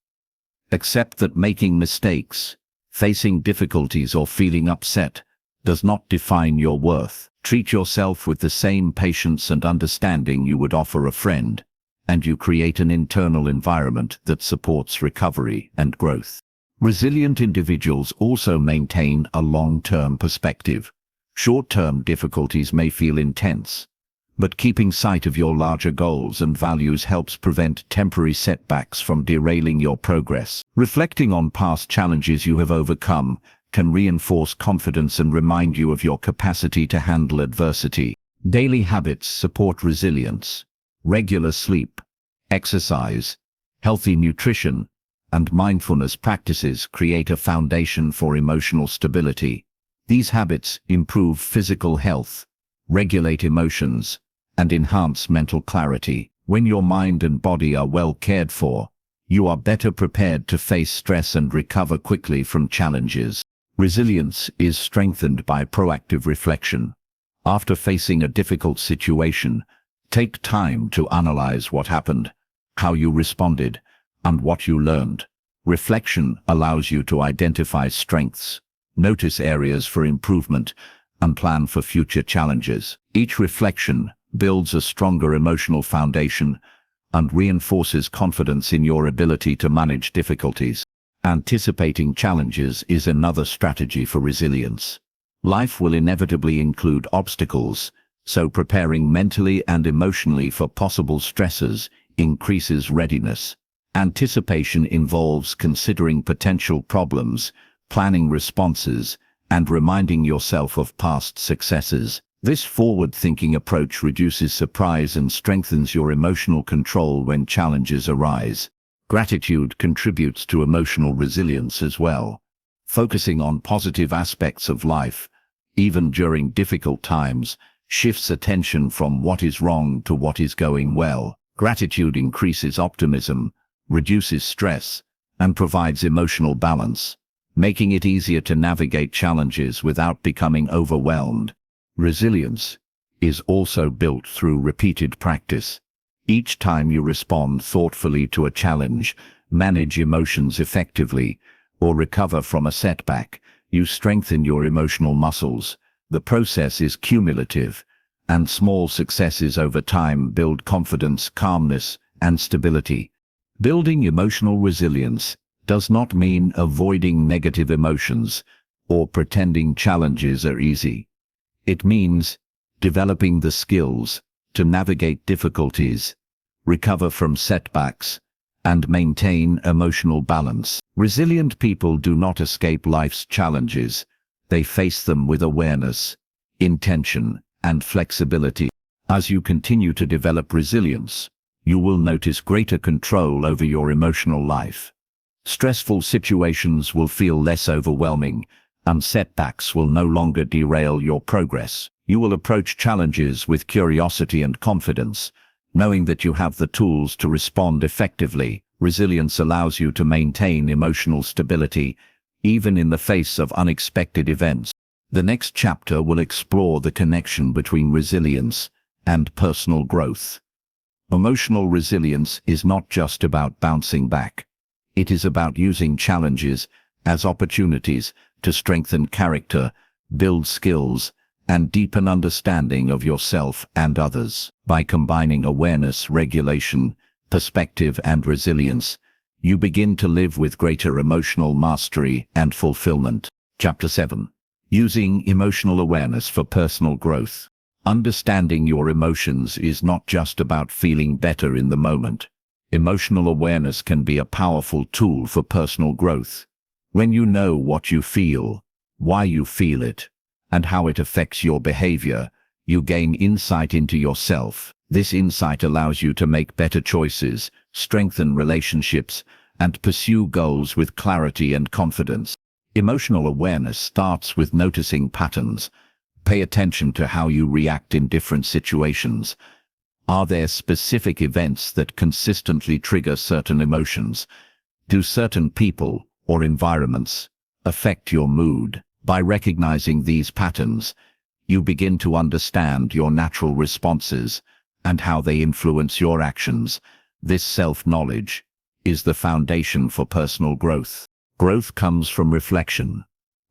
Accept that making mistakes, facing difficulties or feeling upset does not define your worth. Treat yourself with the same patience and understanding you would offer a friend, and you create an internal environment that supports recovery and growth. Resilient individuals also maintain a long-term perspective. Short-term difficulties may feel intense, but keeping sight of your larger goals and values helps prevent temporary setbacks from derailing your progress. Reflecting on past challenges you have overcome can reinforce confidence and remind you of your capacity to handle adversity. Daily habits support resilience. Regular sleep, exercise, healthy nutrition, and mindfulness practices create a foundation for emotional stability. These habits improve physical health, regulate emotions, and enhance mental clarity. When your mind and body are well cared for, you are better prepared to face stress and recover quickly from challenges. Resilience is strengthened by proactive reflection. After facing a difficult situation, take time to analyze what happened, how you responded, and what you learned. Reflection allows you to identify strengths, notice areas for improvement, and plan for future challenges. Each reflection builds a stronger emotional foundation and reinforces confidence in your ability to manage difficulties. Anticipating challenges is another strategy for resilience. Life will inevitably include obstacles, so preparing mentally and emotionally for possible stresses increases readiness. Anticipation involves considering potential problems, planning responses, and reminding yourself of past successes. This forward-thinking approach reduces surprise and strengthens your emotional control when challenges arise. Gratitude contributes to emotional resilience as well. Focusing on positive aspects of life, even during difficult times, shifts attention from what is wrong to what is going well. Gratitude increases optimism, reduces stress, and provides emotional balance, making it easier to navigate challenges without becoming overwhelmed. Resilience is also built through repeated practice. Each time you respond thoughtfully to a challenge, manage emotions effectively, or recover from a setback, you strengthen your emotional muscles. The process is cumulative, and small successes over time build confidence, calmness, and stability. Building emotional resilience does not mean avoiding negative emotions or pretending challenges are easy. It means developing the skills to navigate difficulties, recover from setbacks, and maintain emotional balance. Resilient people do not escape life's challenges. They face them with awareness, intention, and flexibility. As you continue to develop resilience, you will notice greater control over your emotional life. Stressful situations will feel less overwhelming, and setbacks will no longer derail your progress. You will approach challenges with curiosity and confidence, knowing that you have the tools to respond effectively. Resilience allows you to maintain emotional stability, even in the face of unexpected events. The next chapter will explore the connection between resilience and personal growth. Emotional resilience is not just about bouncing back. It is about using challenges as opportunities to strengthen character, build skills, and deepen understanding of yourself and others. By combining awareness, regulation, perspective, and resilience, you begin to live with greater emotional mastery and fulfillment. Chapter 7. Using emotional awareness for personal growth. Understanding your emotions is not just about feeling better in the moment. Emotional awareness can be a powerful tool for personal growth. When you know what you feel, why you feel it, and how it affects your behavior, you gain insight into yourself. This insight allows you to make better choices, strengthen relationships, and pursue goals with clarity and confidence. Emotional awareness starts with noticing patterns. Pay attention to how you react in different situations. Are there specific events that consistently trigger certain emotions? Do certain people or environments affect your mood? By recognizing these patterns, You begin to understand your natural responses and how they influence your actions. This self-knowledge is the foundation for personal growth. Growth comes from reflection.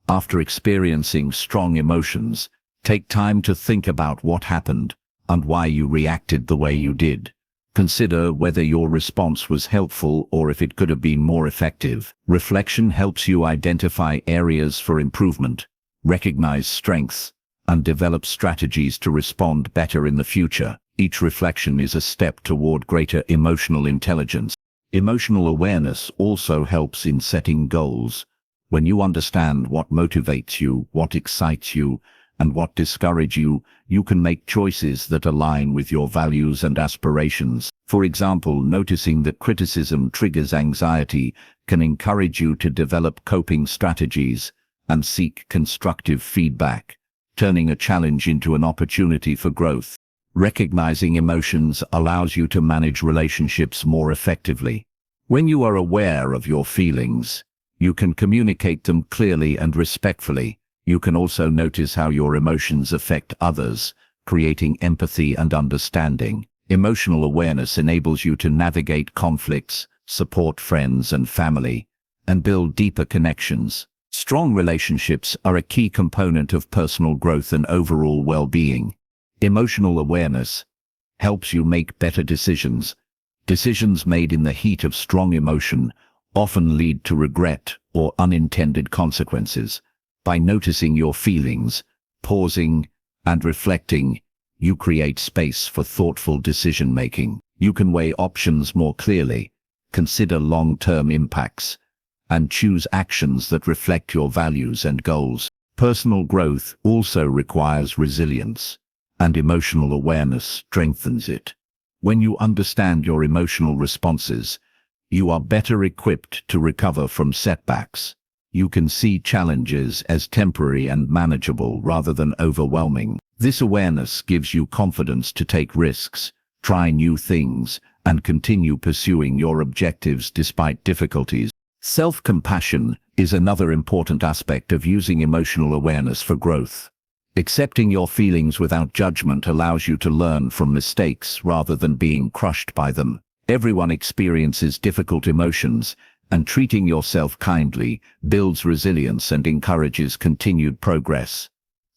After experiencing strong emotions, take time to think about what happened and why you reacted the way you did. Consider whether your response was helpful or if it could have been more effective. Reflection helps you identify areas for improvement, recognize strengths, and develop strategies to respond better in the future. Each reflection is a step toward greater emotional intelligence. Emotional awareness also helps in setting goals. When you understand what motivates you, what excites you, and what discourages you, you can make choices that align with your values and aspirations. For example, noticing that criticism triggers anxiety can encourage you to develop coping strategies and seek constructive feedback, turning a challenge into an opportunity for growth. Recognizing emotions allows you to manage relationships more effectively. When you are aware of your feelings, you can communicate them clearly and respectfully. You can also notice how your emotions affect others, creating empathy and understanding. Emotional awareness enables you to navigate conflicts, support friends and family, and build deeper connections. Strong relationships are a key component of personal growth and overall well-being. Emotional awareness helps you make better decisions. Decisions made in the heat of strong emotion often lead to regret or unintended consequences. By noticing your feelings, pausing, and reflecting, you create space for thoughtful decision-making. You can weigh options more clearly, consider long-term impacts, and choose actions that reflect your values and goals. Personal growth also requires resilience, and emotional awareness strengthens it. When you understand your emotional responses, you are better equipped to recover from setbacks. You can see challenges as temporary and manageable rather than overwhelming. This awareness gives you confidence to take risks, try new things, and continue pursuing your objectives despite difficulties. Self-compassion is another important aspect of using emotional awareness for growth. Accepting your feelings without judgment allows you to learn from mistakes rather than being crushed by them. Everyone experiences difficult emotions, and treating yourself kindly builds resilience and encourages continued progress.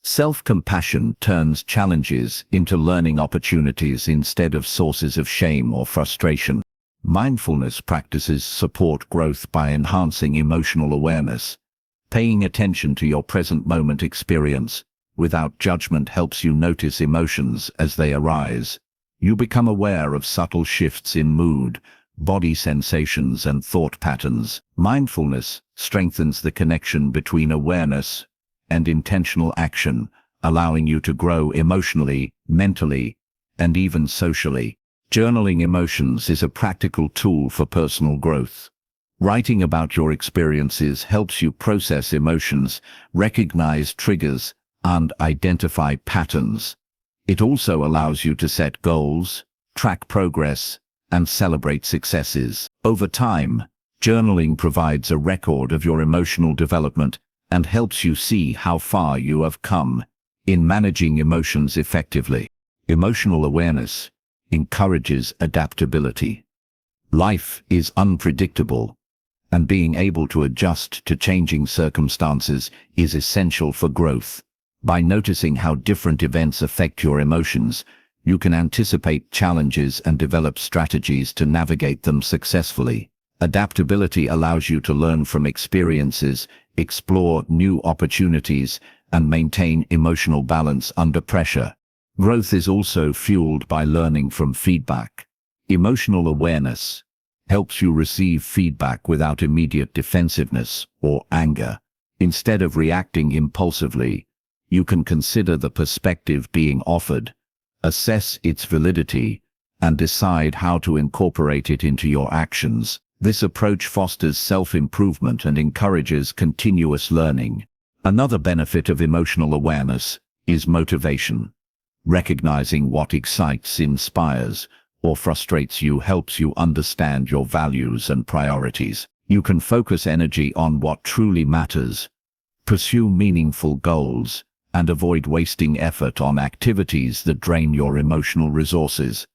Self-compassion turns challenges into learning opportunities instead of sources of shame or frustration. Mindfulness practices support growth by enhancing emotional awareness. Paying attention to your present moment experience without judgment helps you notice emotions as they arise. You become aware of subtle shifts in mood, body sensations, and thought patterns. Mindfulness strengthens the connection between awareness and intentional action, allowing you to grow emotionally, mentally, and even socially. Journaling emotions is a practical tool for personal growth. Writing about your experiences helps you process emotions, recognize triggers, and identify patterns. It also allows you to set goals, track progress, and celebrate successes. Over time, journaling provides a record of your emotional development and helps you see how far you have come in managing emotions effectively. Emotional awareness encourages adaptability. Life is unpredictable, and being able to adjust to changing circumstances is essential for growth. By noticing how different events affect your emotions, you can anticipate challenges and develop strategies to navigate them successfully. Adaptability allows you to learn from experiences, explore new opportunities, and maintain emotional balance under pressure. Growth is also fueled by learning from feedback. Emotional awareness helps you receive feedback without immediate defensiveness or anger. Instead of reacting impulsively, you can consider the perspective being offered, assess its validity, and decide how to incorporate it into your actions. This approach fosters self-improvement and encourages continuous learning. Another benefit of emotional awareness is motivation. Recognizing what excites, inspires, or frustrates you helps you understand your values and priorities. You can focus energy on what truly matters, pursue meaningful goals, and avoid wasting effort on activities that drain your emotional resources.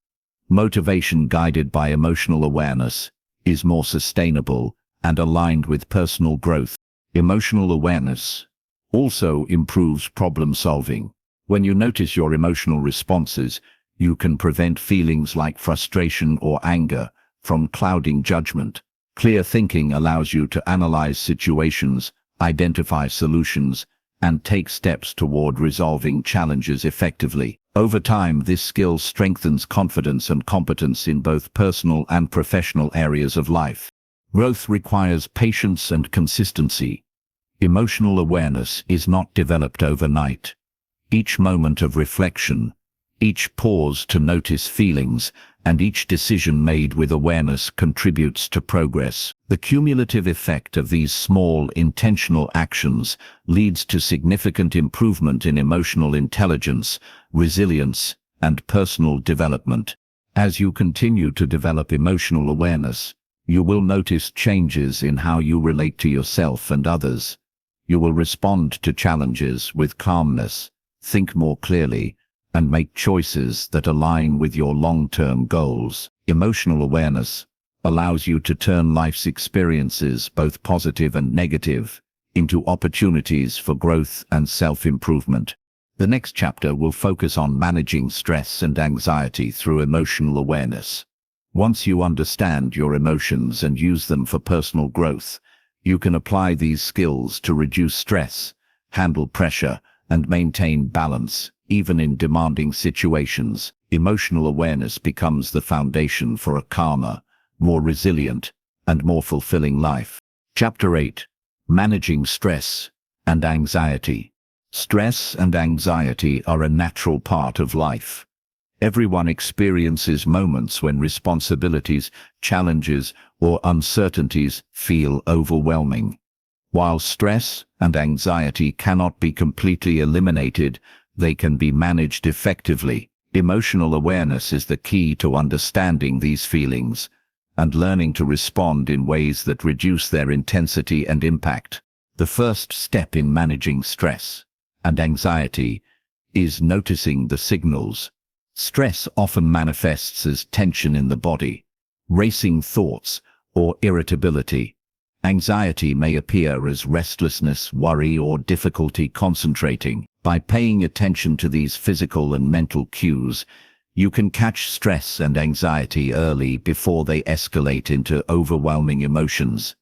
Motivation guided by emotional awareness is more sustainable and aligned with personal growth. Emotional awareness also improves problem solving. When you notice your emotional responses, you can prevent feelings like frustration or anger from clouding judgment. Clear thinking allows you to analyze situations, identify solutions, and take steps toward resolving challenges effectively. Over time, this skill strengthens confidence and competence in both personal and professional areas of life. Growth requires patience and consistency. Emotional awareness is not developed overnight. Each moment of reflection, each pause to notice feelings, and each decision made with awareness contributes to progress. The cumulative effect of these small, intentional actions leads to significant improvement in emotional intelligence, resilience, and personal development. As you continue to develop emotional awareness, you will notice changes in how you relate to yourself and others. You will respond to challenges with calmness, think more clearly, and make choices that align with your long-term goals. Emotional awareness allows you to turn life's experiences, both positive and negative, into opportunities for growth and self-improvement. The next chapter will focus on managing stress and anxiety through emotional awareness. Once you understand your emotions and use them for personal growth, you can apply these skills to reduce stress, handle pressure, and maintain balance. Even in demanding situations, emotional awareness becomes the foundation for a calmer, more resilient, and more fulfilling life. Chapter 8. Managing Stress and Anxiety. Stress and anxiety are a natural part of life. Everyone experiences moments when responsibilities, challenges, or uncertainties feel overwhelming. While stress and anxiety cannot be completely eliminated, they can be managed effectively. Emotional awareness is the key to understanding these feelings and learning to respond in ways that reduce their intensity and impact. The first step in managing stress and anxiety is noticing the signals. Stress often manifests as tension in the body, racing thoughts, or irritability. Anxiety may appear as restlessness, worry, or difficulty concentrating. By paying attention to these physical and mental cues, you can catch stress and anxiety early before they escalate into overwhelming emotions.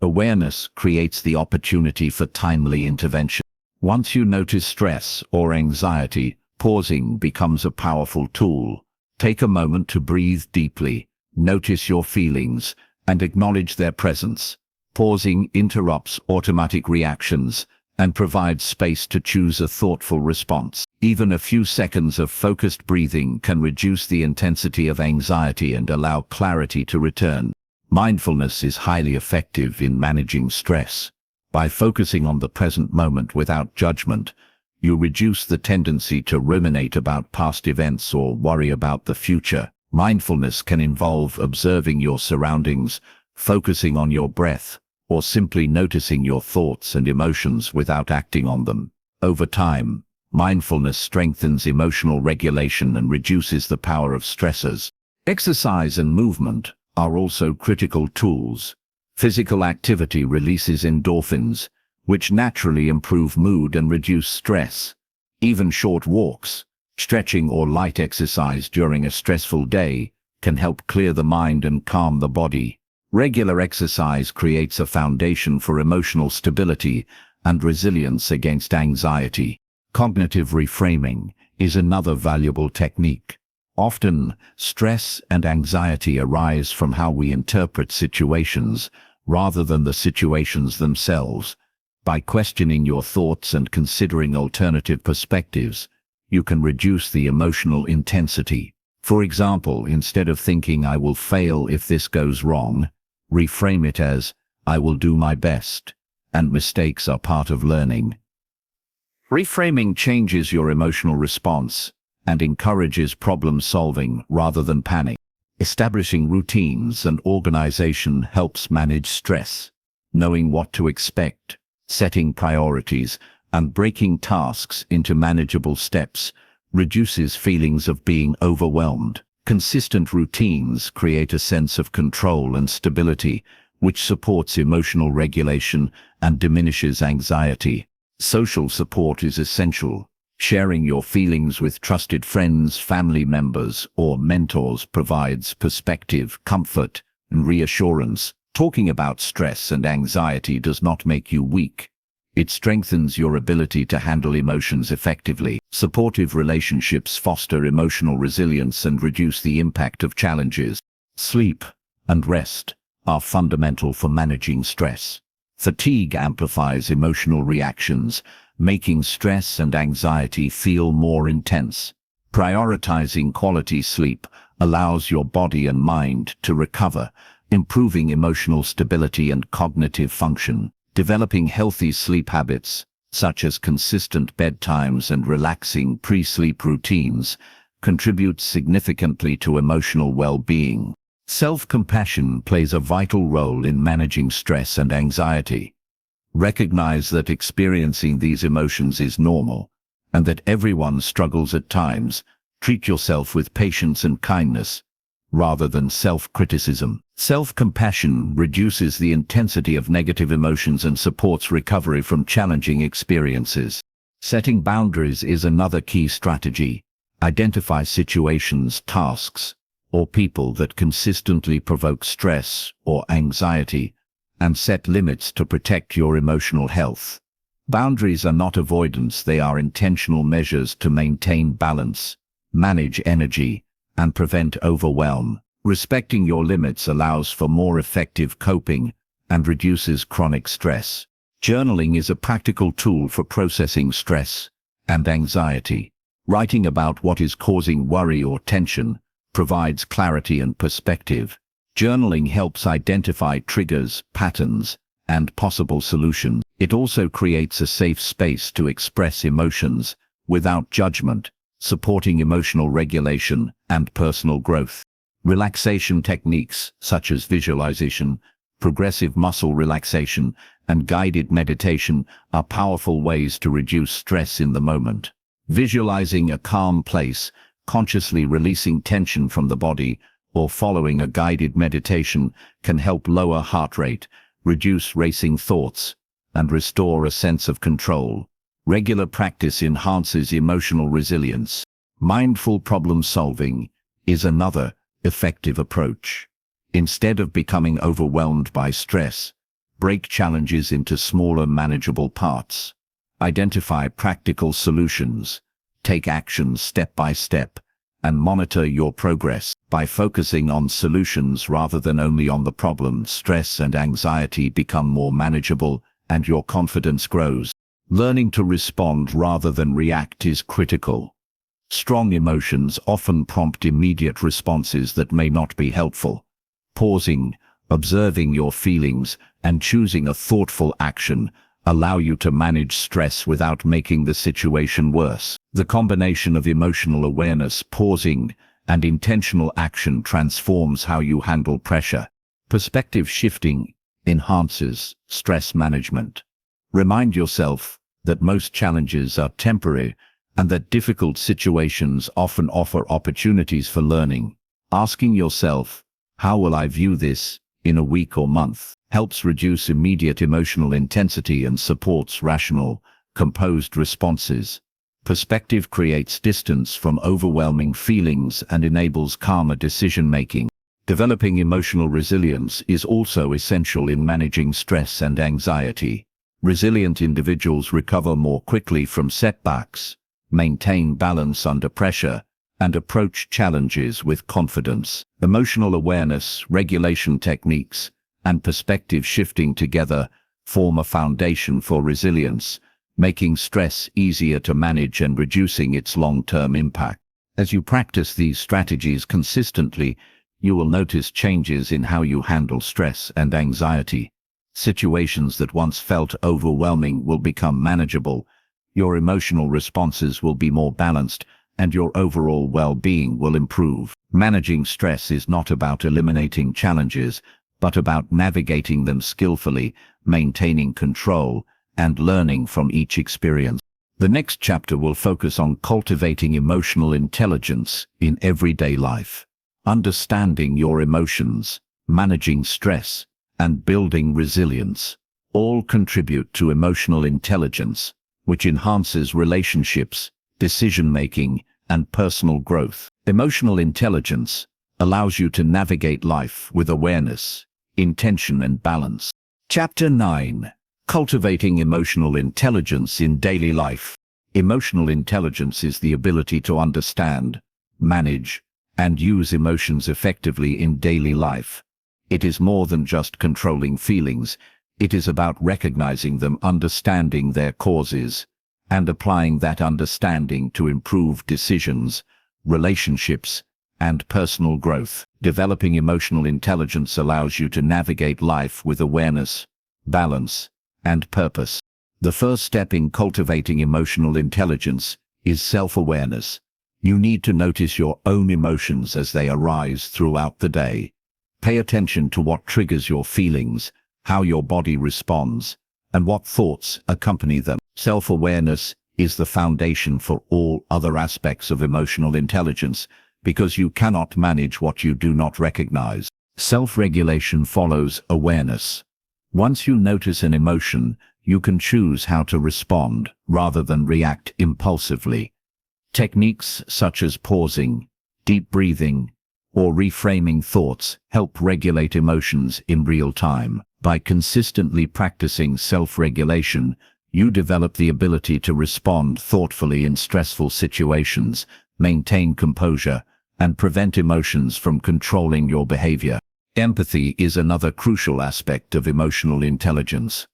Awareness creates the opportunity for timely intervention. Once you notice stress or anxiety, pausing becomes a powerful tool. Take a moment to breathe deeply, notice your feelings, and acknowledge their presence. Pausing interrupts automatic reactions and provides space to choose a thoughtful response. Even a few seconds of focused breathing can reduce the intensity of anxiety and allow clarity to return. Mindfulness is highly effective in managing stress. By focusing on the present moment without judgment, you reduce the tendency to ruminate about past events or worry about the future. Mindfulness can involve observing your surroundings, focusing on your breath, or simply noticing your thoughts and emotions without acting on them. Over time, mindfulness strengthens emotional regulation and reduces the power of stressors. Exercise and movement are also critical tools. Physical activity releases endorphins, which naturally improve mood and reduce stress. Even short walks, stretching, or light exercise during a stressful day can help clear the mind and calm the body. Regular exercise creates a foundation for emotional stability and resilience against anxiety. Cognitive reframing is another valuable technique. Often, stress and anxiety arise from how we interpret situations rather than the situations themselves. By questioning your thoughts and considering alternative perspectives, you can reduce the emotional intensity. For example, instead of thinking "I will fail if this goes wrong," reframe it as "I will do my best, and mistakes are part of learning." Reframing changes your emotional response and encourages problem solving rather than panic. Establishing routines and organization helps manage stress. Knowing what to expect, setting priorities, and breaking tasks into manageable steps reduces feelings of being overwhelmed. Consistent routines create a sense of control and stability, which supports emotional regulation and diminishes anxiety. Social support is essential. Sharing your feelings with trusted friends, family members, or mentors provides perspective, comfort, and reassurance. Talking about stress and anxiety does not make you weak. It strengthens your ability to handle emotions effectively. Supportive relationships foster emotional resilience and reduce the impact of challenges. Sleep and rest are fundamental for managing stress. Fatigue amplifies emotional reactions, making stress and anxiety feel more intense. Prioritizing quality sleep allows your body and mind to recover, improving emotional stability and cognitive function. Developing healthy sleep habits, such as consistent bedtimes and relaxing pre-sleep routines, contributes significantly to emotional well-being. Self-compassion plays a vital role in managing stress and anxiety. Recognize that experiencing these emotions is normal, and that everyone struggles at times. Treat yourself with patience and kindness, rather than self-criticism. Self-compassion reduces the intensity of negative emotions and supports recovery from challenging experiences. Setting boundaries is another key strategy. Identify situations, tasks, or people that consistently provoke stress or anxiety, and set limits to protect your emotional health. Boundaries are not avoidance, they are intentional measures to maintain balance, manage energy, and prevent overwhelm. Respecting your limits allows for more effective coping and reduces chronic stress. Journaling is a practical tool for processing stress and anxiety. Writing about what is causing worry or tension provides clarity and perspective. Journaling helps identify triggers, patterns, and possible solutions. It also creates a safe space to express emotions without judgment, supporting emotional regulation and personal growth. Relaxation techniques such as visualization, progressive muscle relaxation, and guided meditation are powerful ways to reduce stress in the moment. Visualizing a calm place, consciously releasing tension from the body, or following a guided meditation can help lower heart rate, reduce racing thoughts, and restore a sense of control. Regular practice enhances emotional resilience. Mindful problem solving is another effective approach. Instead of becoming overwhelmed by stress, break challenges into smaller manageable parts. Identify practical solutions, take action step by step, and monitor your progress. By focusing on solutions rather than only on the problem, stress and anxiety become more manageable and your confidence grows. Learning to respond rather than react is critical. Strong emotions often prompt immediate responses that may not be helpful. Pausing, observing your feelings, and choosing a thoughtful action allow you to manage stress without making the situation worse. The combination of emotional awareness, pausing, and intentional action transforms how you handle pressure. Perspective shifting enhances stress management. Remind yourself that most challenges are temporary and that difficult situations often offer opportunities for learning. Asking yourself, "How will I view this in a week or month?" helps reduce immediate emotional intensity and supports rational, composed responses. Perspective creates distance from overwhelming feelings and enables calmer decision-making. Developing emotional resilience is also essential in managing stress and anxiety. Resilient individuals recover more quickly from setbacks, maintain balance under pressure, and approach challenges with confidence. Emotional awareness, regulation techniques, and perspective shifting together form a foundation for resilience, making stress easier to manage and reducing its long-term impact. As you practice these strategies consistently, you will notice changes in how you handle stress and anxiety. Situations that once felt overwhelming will become manageable, your emotional responses will be more balanced, and your overall well-being will improve. Managing stress is not about eliminating challenges, but about navigating them skillfully, maintaining control, and learning from each experience. The next chapter will focus on cultivating emotional intelligence in everyday life. Understanding your emotions, managing stress, and building resilience all contribute to emotional intelligence, which enhances relationships, decision-making, and personal growth. Emotional intelligence allows you to navigate life with awareness, intention, and balance. Chapter 9. Cultivating emotional intelligence in daily life. Emotional intelligence is the ability to understand, manage, and use emotions effectively in daily life. It is more than just controlling feelings. It is about recognizing them, understanding their causes, and applying that understanding to improve decisions, relationships, and personal growth. Developing emotional intelligence allows you to navigate life with awareness, balance, and purpose. The first step in cultivating emotional intelligence is self-awareness. You need to notice your own emotions as they arise throughout the day. Pay attention to what triggers your feelings, how your body responds, and what thoughts accompany them. Self-awareness is the foundation for all other aspects of emotional intelligence, because you cannot manage what you do not recognize. Self-regulation follows awareness. Once you notice an emotion, you can choose how to respond rather than react impulsively. Techniques such as pausing, deep breathing, or reframing thoughts help regulate emotions in real time. By consistently practicing self-regulation, you develop the ability to respond thoughtfully in stressful situations, maintain composure, and prevent emotions from controlling your behavior. Empathy is another crucial aspect of emotional intelligence.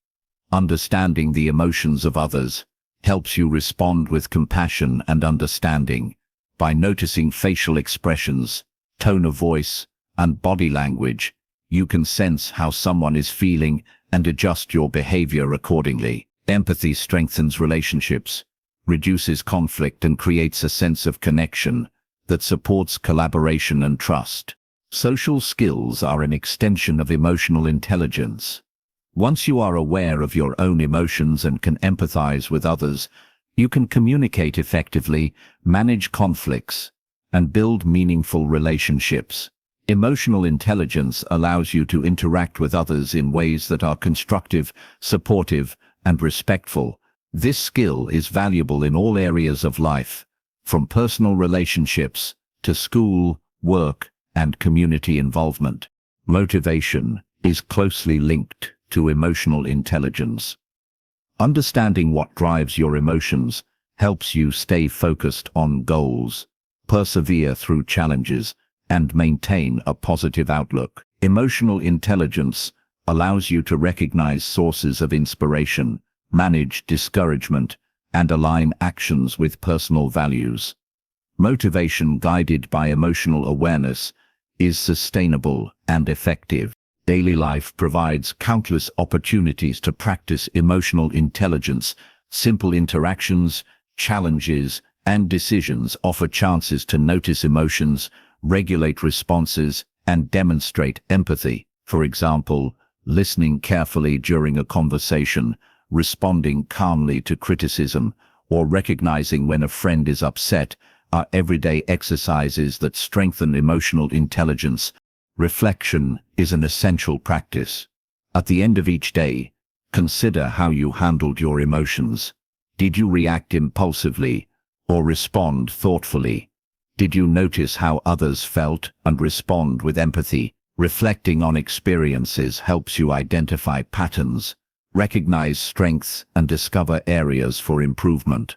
Understanding the emotions of others helps you respond with compassion and understanding. By noticing facial expressions, tone of voice, and body language, you can sense how someone is feeling and adjust your behavior accordingly. Empathy strengthens relationships, reduces conflict, and creates a sense of connection that supports collaboration and trust. Social skills are an extension of emotional intelligence. Once you are aware of your own emotions and can empathize with others, you can communicate effectively, manage conflicts, and build meaningful relationships. Emotional intelligence allows you to interact with others in ways that are constructive, supportive, and respectful. This skill is valuable in all areas of life, from personal relationships to school, work, and community involvement. Motivation is closely linked to emotional intelligence. Understanding what drives your emotions helps you stay focused on goals, persevere through challenges, and maintain a positive outlook. Emotional intelligence allows you to recognize sources of inspiration, manage discouragement, and align actions with personal values. Motivation guided by emotional awareness is sustainable and effective. Daily life provides countless opportunities to practice emotional intelligence. Simple interactions, challenges, and decisions offer chances to notice emotions, regulate responses, and demonstrate empathy. For example, listening carefully during a conversation, responding calmly to criticism, or recognizing when a friend is upset are everyday exercises that strengthen emotional intelligence. Reflection is an essential practice. At the end of each day, consider how you handled your emotions. Did you react impulsively or respond thoughtfully? Did you notice how others felt and respond with empathy? Reflecting on experiences helps you identify patterns, recognize strengths, and discover areas for improvement.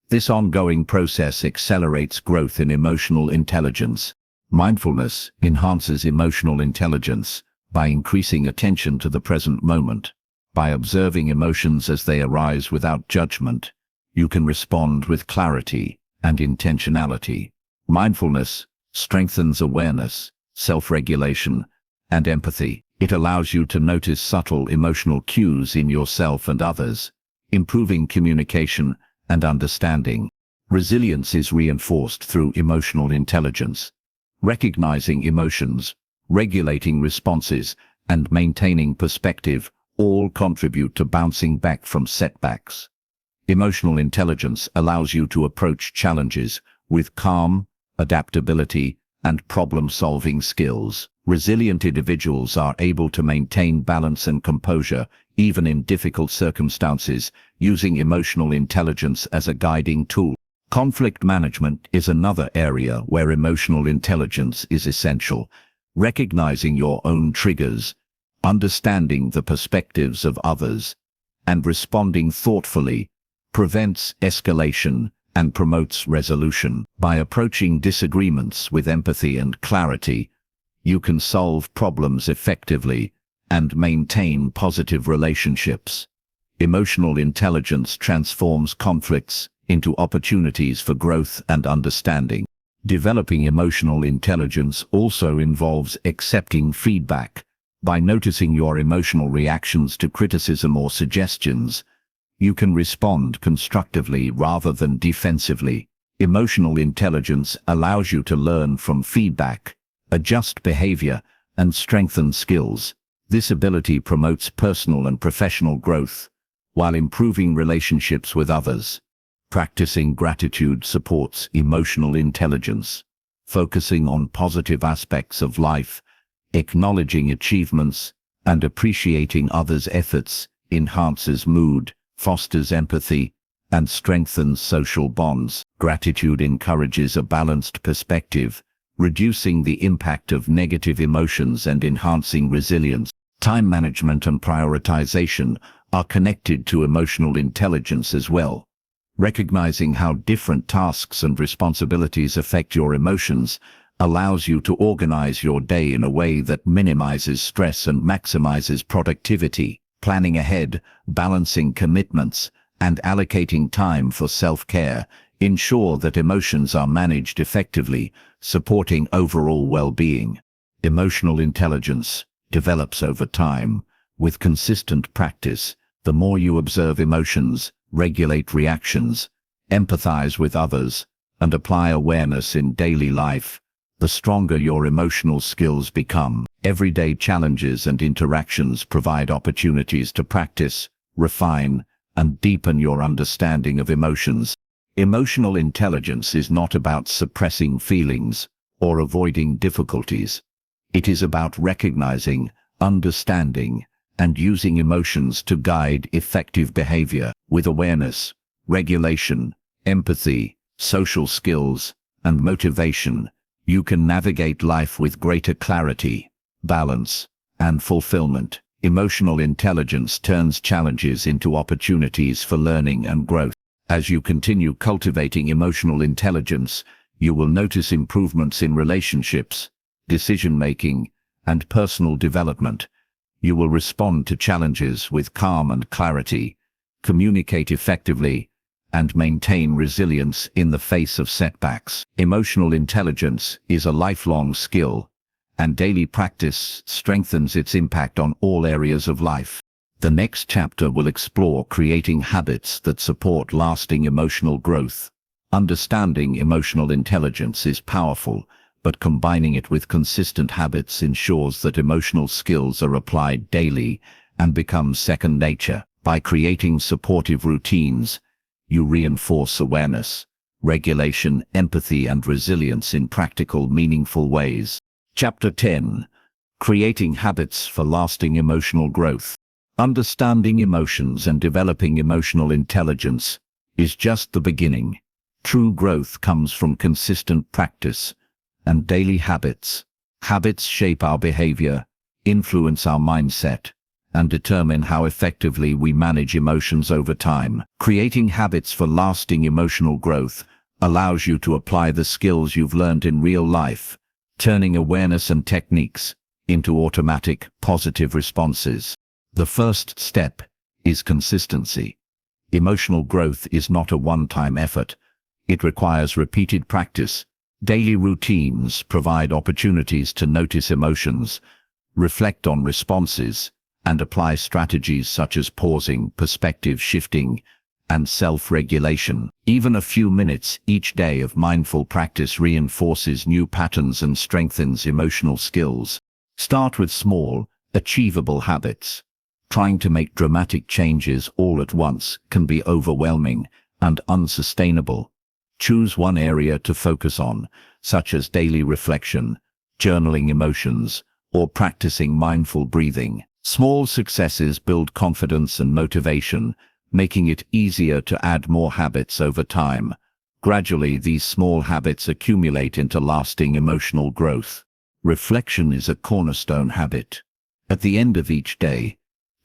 This ongoing process accelerates growth in emotional intelligence. Mindfulness enhances emotional intelligence by increasing attention to the present moment. By observing emotions as they arise without judgment, you can respond with clarity and intentionality. Mindfulness strengthens awareness, self-regulation, and empathy. It allows you to notice subtle emotional cues in yourself and others, improving communication and understanding. Resilience is reinforced through emotional intelligence. Recognizing emotions, regulating responses, and maintaining perspective all contribute to bouncing back from setbacks. Emotional intelligence allows you to approach challenges with calm, adaptability, and problem-solving skills. Resilient individuals are able to maintain balance and composure, even in difficult circumstances, using emotional intelligence as a guiding tool. Conflict management is another area where emotional intelligence is essential. Recognizing your own triggers, understanding the perspectives of others, and responding thoughtfully prevents escalation and promotes resolution. By approaching disagreements with empathy and clarity, you can solve problems effectively and maintain positive relationships. Emotional intelligence transforms conflicts into opportunities for growth and understanding. Developing emotional intelligence also involves accepting feedback. By noticing your emotional reactions to criticism or suggestions, you can respond constructively rather than defensively. Emotional intelligence allows you to learn from feedback, adjust behavior, and strengthen skills. This ability promotes personal and professional growth, while improving relationships with others. Practicing gratitude supports emotional intelligence. Focusing on positive aspects of life, acknowledging achievements, and appreciating others' efforts enhances mood, fosters empathy, and strengthens social bonds. Gratitude encourages a balanced perspective, reducing the impact of negative emotions and enhancing resilience. Time management and prioritization are connected to emotional intelligence as well. Recognizing how different tasks and responsibilities affect your emotions allows you to organize your day in a way that minimizes stress and maximizes productivity. Planning ahead, balancing commitments, and allocating time for self-care ensure that emotions are managed effectively, supporting overall well-being. Emotional intelligence develops over time. With consistent practice, the more you observe emotions, regulate reactions, empathize with others, and apply awareness in daily life, the stronger your emotional skills become. Everyday challenges and interactions provide opportunities to practice, refine, and deepen your understanding of emotions. Emotional intelligence is not about suppressing feelings or avoiding difficulties. It is about recognizing, understanding, and using emotions to guide effective behavior. With awareness, regulation, empathy, social skills, and motivation, you can navigate life with greater clarity, balance, and fulfillment. Emotional intelligence turns challenges into opportunities for learning and growth. As you continue cultivating emotional intelligence, you will notice improvements in relationships, decision-making, and personal development. You will respond to challenges with calm and clarity, communicate effectively, and maintain resilience in the face of setbacks. Emotional intelligence is a lifelong skill, and daily practice strengthens its impact on all areas of life. The next chapter will explore creating habits that support lasting emotional growth. Understanding emotional intelligence is powerful, but combining it with consistent habits ensures that emotional skills are applied daily and become second nature. By creating supportive routines, you reinforce awareness, regulation, empathy, and resilience in practical, meaningful ways. Chapter 10. Creating habits for lasting emotional growth. Understanding emotions and developing emotional intelligence is just the beginning. True growth comes from consistent practice and daily habits. Habits shape our behavior, influence our mindset, and determine how effectively we manage emotions over time. Creating habits for lasting emotional growth allows you to apply the skills you've learned in real life, turning awareness and techniques into automatic, positive responses. The first step is consistency. Emotional growth is not a one-time effort. It requires repeated practice. Daily routines provide opportunities to notice emotions, reflect on responses, and apply strategies such as pausing, perspective shifting, and self-regulation. Even a few minutes each day of mindful practice reinforces new patterns and strengthens emotional skills. Start with small, achievable habits. Trying to make dramatic changes all at once can be overwhelming and unsustainable. Choose one area to focus on, such as daily reflection, journaling emotions, or practicing mindful breathing. Small successes build confidence and motivation, making it easier to add more habits over time. Gradually, these small habits accumulate into lasting emotional growth. Reflection is a cornerstone habit. At the end of each day,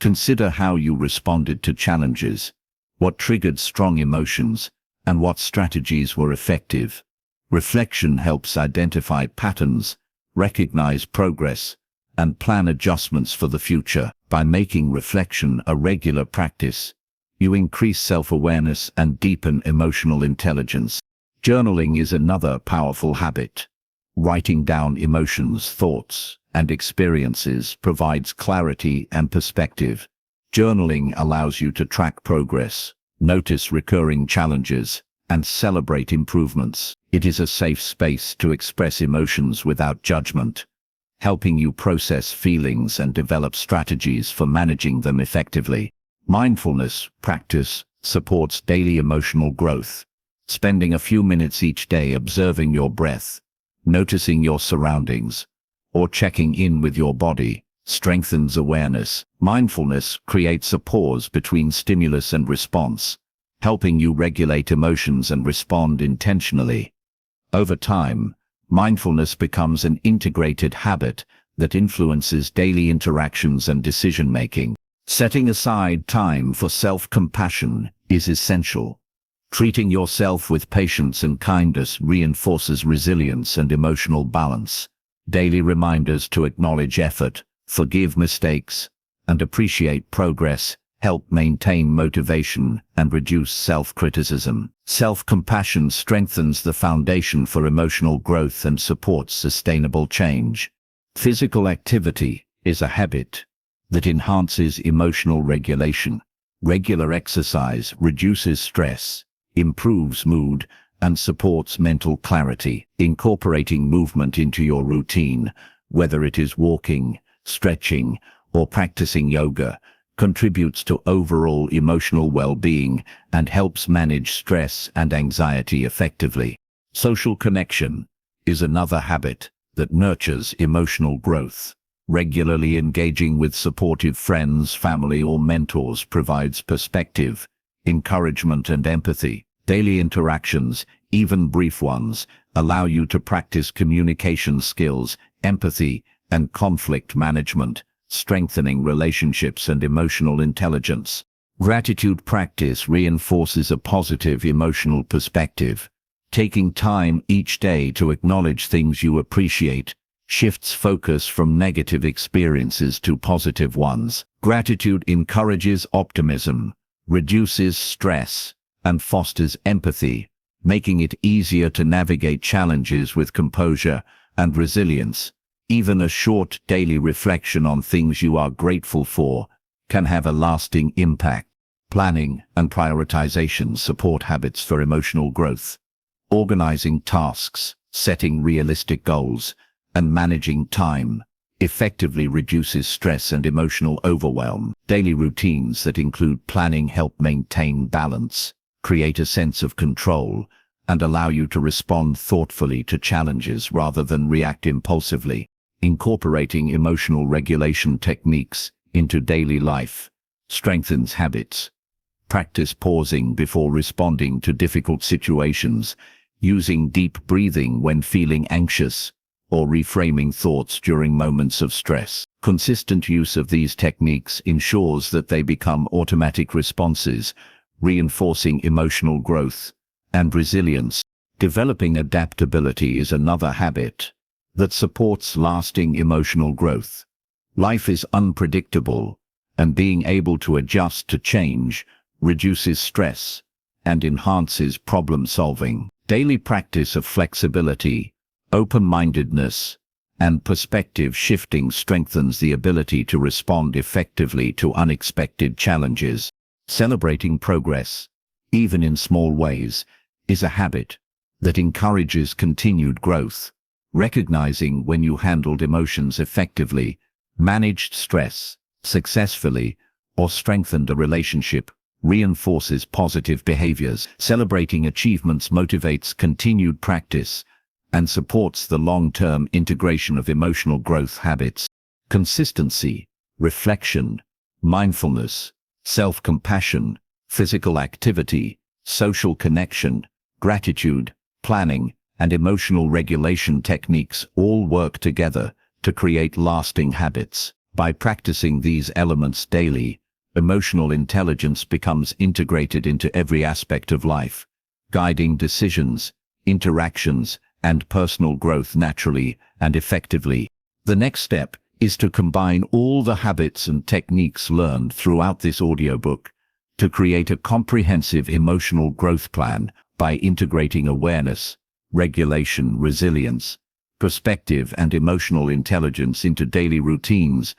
consider how you responded to challenges, what triggered strong emotions, and what strategies were effective. Reflection helps identify patterns, recognize progress, and plan adjustments for the future. By making reflection a regular practice, you increase self-awareness and deepen emotional intelligence. Journaling is another powerful habit. Writing down emotions, thoughts, and experiences provides clarity and perspective. Journaling allows you to track progress, notice recurring challenges, and celebrate improvements. It is a safe space to express emotions without judgment, helping you process feelings and develop strategies for managing them effectively. Mindfulness practice supports daily emotional growth. Spending a few minutes each day observing your breath, noticing your surroundings, or checking in with your body strengthens awareness. Mindfulness creates a pause between stimulus and response, helping you regulate emotions and respond intentionally. Over time, mindfulness becomes an integrated habit that influences daily interactions and decision-making. Setting aside time for self-compassion is essential. Treating yourself with patience and kindness reinforces resilience and emotional balance. Daily reminders to acknowledge effort, forgive mistakes, and appreciate progress help maintain motivation and reduce self-criticism. Self-compassion strengthens the foundation for emotional growth and supports sustainable change. Physical activity is a habit that enhances emotional regulation. Regular exercise reduces stress, improves mood, and supports mental clarity. Incorporating movement into your routine, whether it is walking, stretching, or practicing yoga, contributes to overall emotional well-being and helps manage stress and anxiety effectively. Social connection is another habit that nurtures emotional growth. Regularly engaging with supportive friends, family, or mentors provides perspective, encouragement, and empathy. Daily interactions, even brief ones, allow you to practice communication skills, empathy, and conflict management, strengthening relationships and emotional intelligence. Gratitude practice reinforces a positive emotional perspective. Taking time each day to acknowledge things you appreciate shifts focus from negative experiences to positive ones. Gratitude encourages optimism, reduces stress, and fosters empathy, making it easier to navigate challenges with composure and resilience. Even a short daily reflection on things you are grateful for can have a lasting impact. Planning and prioritization support habits for emotional growth. Organizing tasks, setting realistic goals, and managing time effectively reduces stress and emotional overwhelm. Daily routines that include planning help maintain balance, create a sense of control, and allow you to respond thoughtfully to challenges rather than react impulsively. Incorporating emotional regulation techniques into daily life strengthens habits. Practice pausing before responding to difficult situations, using deep breathing when feeling anxious, or reframing thoughts during moments of stress. Consistent use of these techniques ensures that they become automatic responses, reinforcing emotional growth and resilience. Developing adaptability is another habit that supports lasting emotional growth. Life is unpredictable, and being able to adjust to change reduces stress and enhances problem-solving. Daily practice of flexibility, open-mindedness, and perspective shifting strengthens the ability to respond effectively to unexpected challenges. Celebrating progress, even in small ways, is a habit that encourages continued growth. Recognizing when you handled emotions effectively, managed stress successfully, or strengthened a relationship, reinforces positive behaviors. Celebrating achievements motivates continued practice and supports the long-term integration of emotional growth habits. Consistency, reflection, mindfulness, self-compassion, physical activity, social connection, gratitude, planning, and emotional regulation techniques all work together to create lasting habits. By practicing these elements daily, emotional intelligence becomes integrated into every aspect of life, guiding decisions, interactions, and personal growth naturally and effectively. The next step is to combine all the habits and techniques learned throughout this audiobook to create a comprehensive emotional growth plan. By integrating awareness, regulation, resilience, perspective, and emotional intelligence into daily routines,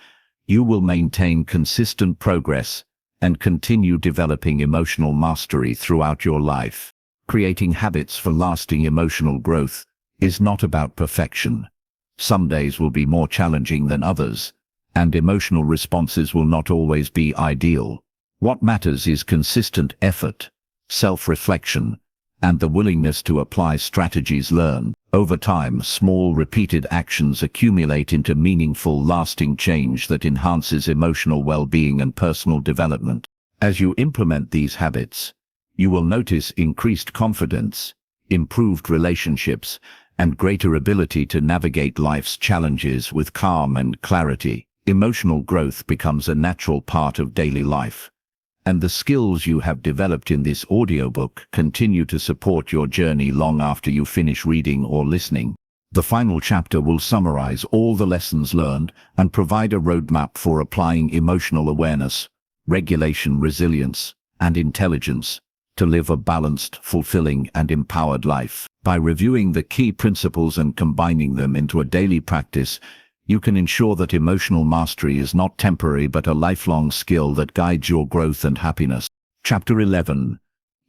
you will maintain consistent progress and continue developing emotional mastery throughout your life. Creating habits for lasting emotional growth is not about perfection. Some days will be more challenging than others, and emotional responses will not always be ideal. What matters is consistent effort, self-reflection, and the willingness to apply strategies learned. Over time, small repeated actions accumulate into meaningful, lasting change that enhances emotional well-being and personal development. As you implement these habits, you will notice increased confidence, improved relationships, and greater ability to navigate life's challenges with calm and clarity. Emotional growth becomes a natural part of daily life, and the skills you have developed in this audiobook continue to support your journey long after you finish reading or listening. The final chapter will summarize all the lessons learned and provide a roadmap for applying emotional awareness, regulation, resilience, and intelligence to live a balanced, fulfilling, and empowered life. By reviewing the key principles and combining them into a daily practice, you can ensure that emotional mastery is not temporary but a lifelong skill that guides your growth and happiness. Chapter 11.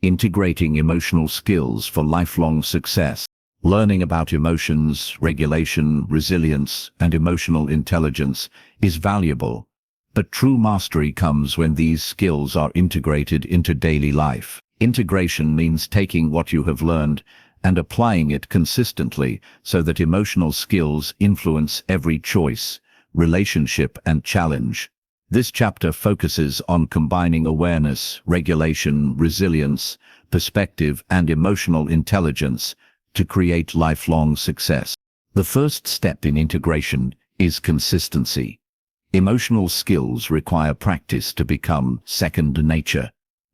Integrating emotional skills for lifelong success. Learning about emotions, regulation, resilience, and emotional intelligence is valuable, but true mastery comes when these skills are integrated into daily life. Integration means taking what you have learned and applying it consistently so that emotional skills influence every choice, relationship, and challenge. This chapter focuses on combining awareness, regulation, resilience, perspective, and emotional intelligence to create lifelong success. The first step in integration is consistency. Emotional skills require practice to become second nature.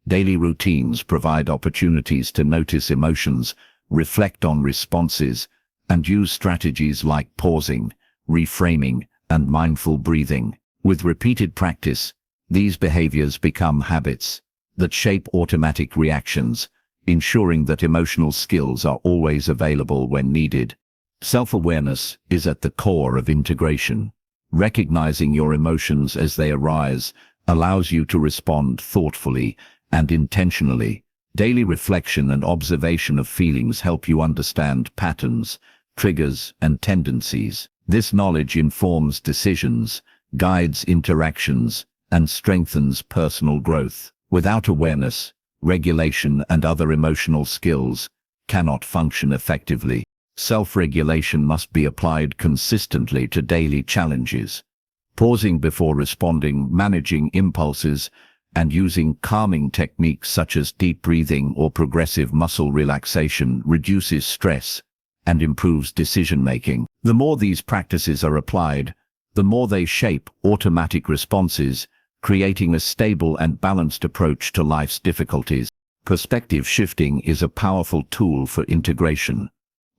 Daily routines provide opportunities to notice emotions, reflect on responses, and use strategies like pausing, reframing, and mindful breathing. With repeated practice, these behaviors become habits that shape automatic reactions, ensuring that emotional skills are always available when needed. Self-awareness is at the core of integration. Recognizing your emotions as they arise allows you to respond thoughtfully and intentionally. Daily reflection and observation of feelings help you understand patterns, triggers, and tendencies. This knowledge informs decisions, guides interactions, and strengthens personal growth. Without awareness, regulation and other emotional skills cannot function effectively. Self-regulation must be applied consistently to daily challenges. Pausing before responding, managing impulses, and using calming techniques such as deep breathing or progressive muscle relaxation reduces stress and improves decision-making. The more these practices are applied, the more they shape automatic responses, creating a stable and balanced approach to life's difficulties. Perspective shifting is a powerful tool for integration.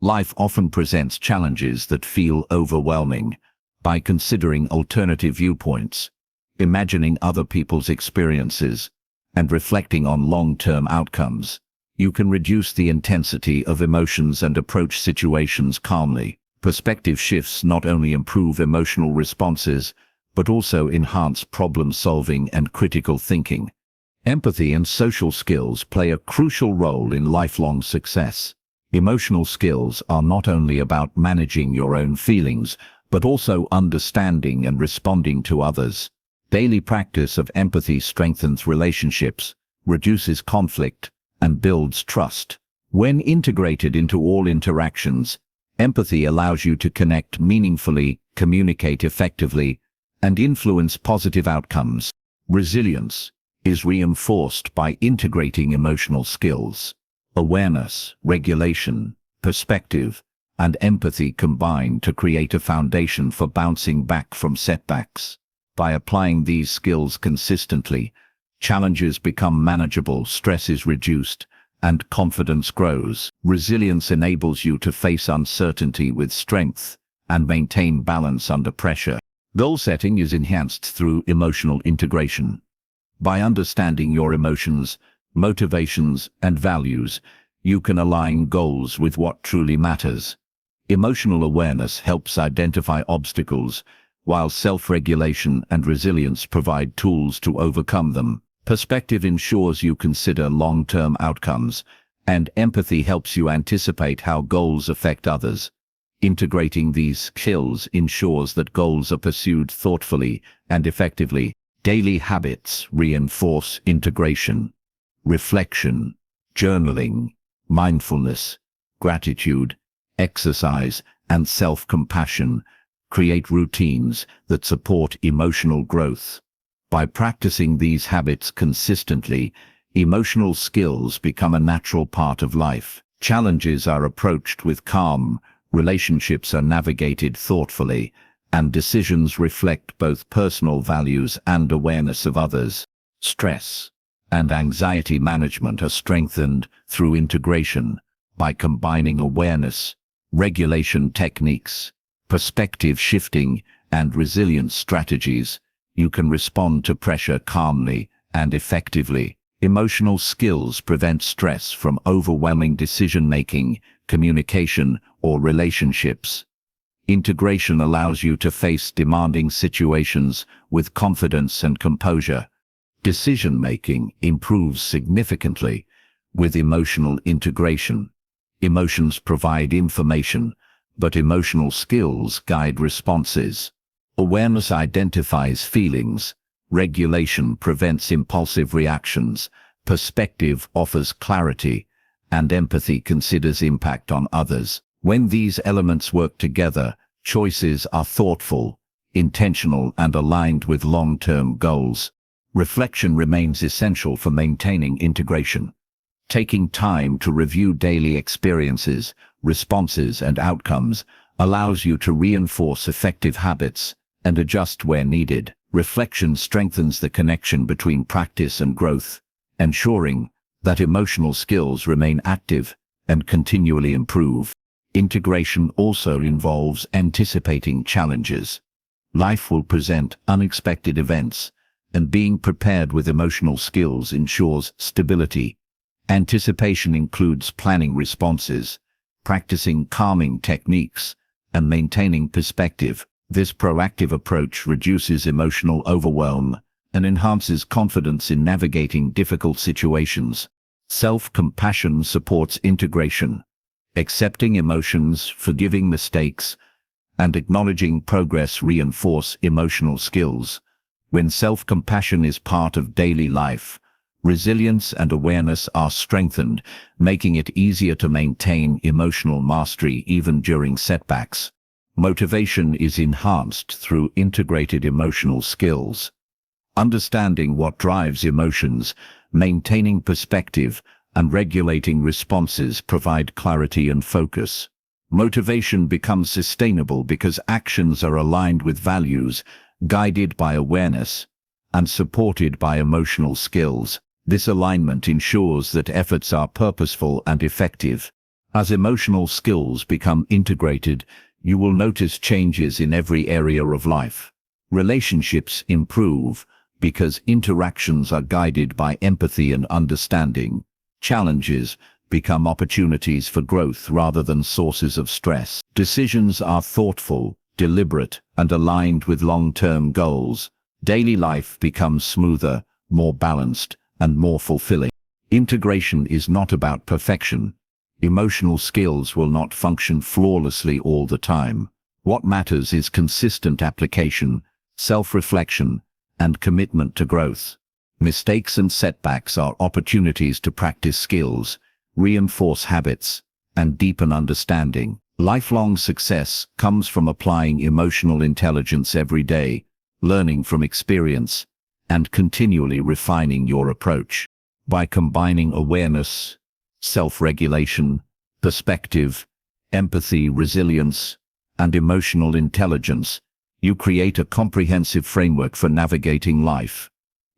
Life often presents challenges that feel overwhelming. By considering alternative viewpoints, imagining other people's experiences, and reflecting on long-term outcomes, you can reduce the intensity of emotions and approach situations calmly. Perspective shifts not only improve emotional responses, but also enhance problem-solving and critical thinking. Empathy and social skills play a crucial role in lifelong success. Emotional skills are not only about managing your own feelings, but also understanding and responding to others. Daily practice of empathy strengthens relationships, reduces conflict, and builds trust. When integrated into all interactions, empathy allows you to connect meaningfully, communicate effectively, and influence positive outcomes. Resilience is reinforced by integrating emotional skills. Awareness, regulation, perspective, and empathy combine to create a foundation for bouncing back from setbacks. By applying these skills consistently, challenges become manageable, stress is reduced, and confidence grows. Resilience enables you to face uncertainty with strength and maintain balance under pressure. Goal setting is enhanced through emotional integration. By understanding your emotions, motivations, and values, you can align goals with what truly matters. Emotional awareness helps identify obstacles, while self-regulation and resilience provide tools to overcome them. Perspective ensures you consider long-term outcomes, and empathy helps you anticipate how goals affect others. Integrating these skills ensures that goals are pursued thoughtfully and effectively. Daily habits reinforce integration. Reflection, journaling, mindfulness, gratitude, exercise, and self-compassion create routines that support emotional growth. By practicing these habits consistently, emotional skills become a natural part of life. Challenges are approached with calm, relationships are navigated thoughtfully, and decisions reflect both personal values and awareness of others. Stress and anxiety management are strengthened through integration. By combining awareness, regulation techniques, perspective shifting, and resilience strategies, you can respond to pressure calmly and effectively. Emotional skills prevent stress from overwhelming decision-making, communication, or relationships. Integration allows you to face demanding situations with confidence and composure. Decision-making improves significantly with emotional integration. Emotions provide information, but emotional skills guide responses. Awareness identifies feelings, regulation prevents impulsive reactions, perspective offers clarity, and empathy considers impact on others. When these elements work together, choices are thoughtful, intentional, and aligned with long-term goals. Reflection remains essential for maintaining integration. Taking time to review daily experiences, responses, and outcomes allows you to reinforce effective habits and adjust where needed. Reflection strengthens the connection between practice and growth, ensuring that emotional skills remain active and continually improve. Integration also involves anticipating challenges. Life will present unexpected events, and being prepared with emotional skills ensures stability. Anticipation includes planning responses, practicing calming techniques, and maintaining perspective. This proactive approach reduces emotional overwhelm and enhances confidence in navigating difficult situations. Self-compassion supports integration. Accepting emotions, forgiving mistakes, and acknowledging progress reinforce emotional skills. When self-compassion is part of daily life, resilience and awareness are strengthened, making it easier to maintain emotional mastery even during setbacks. Motivation is enhanced through integrated emotional skills. Understanding what drives emotions, maintaining perspective, and regulating responses provide clarity and focus. Motivation becomes sustainable because actions are aligned with values, guided by awareness, and supported by emotional skills. This alignment ensures that efforts are purposeful and effective. As emotional skills become integrated, you will notice changes in every area of life. Relationships improve because interactions are guided by empathy and understanding. Challenges become opportunities for growth rather than sources of stress. Decisions are thoughtful, deliberate, and aligned with long-term goals. Daily life becomes smoother, more balanced, and more fulfilling. Integration is not about perfection. Emotional skills will not function flawlessly all the time. What matters is consistent application, self-reflection, and commitment to growth. Mistakes and setbacks are opportunities to practice skills, reinforce habits, and deepen understanding. Lifelong success comes from applying emotional intelligence every day, learning from experience, and continually refining your approach. By combining awareness, self-regulation, perspective, empathy, resilience, and emotional intelligence, you create a comprehensive framework for navigating life.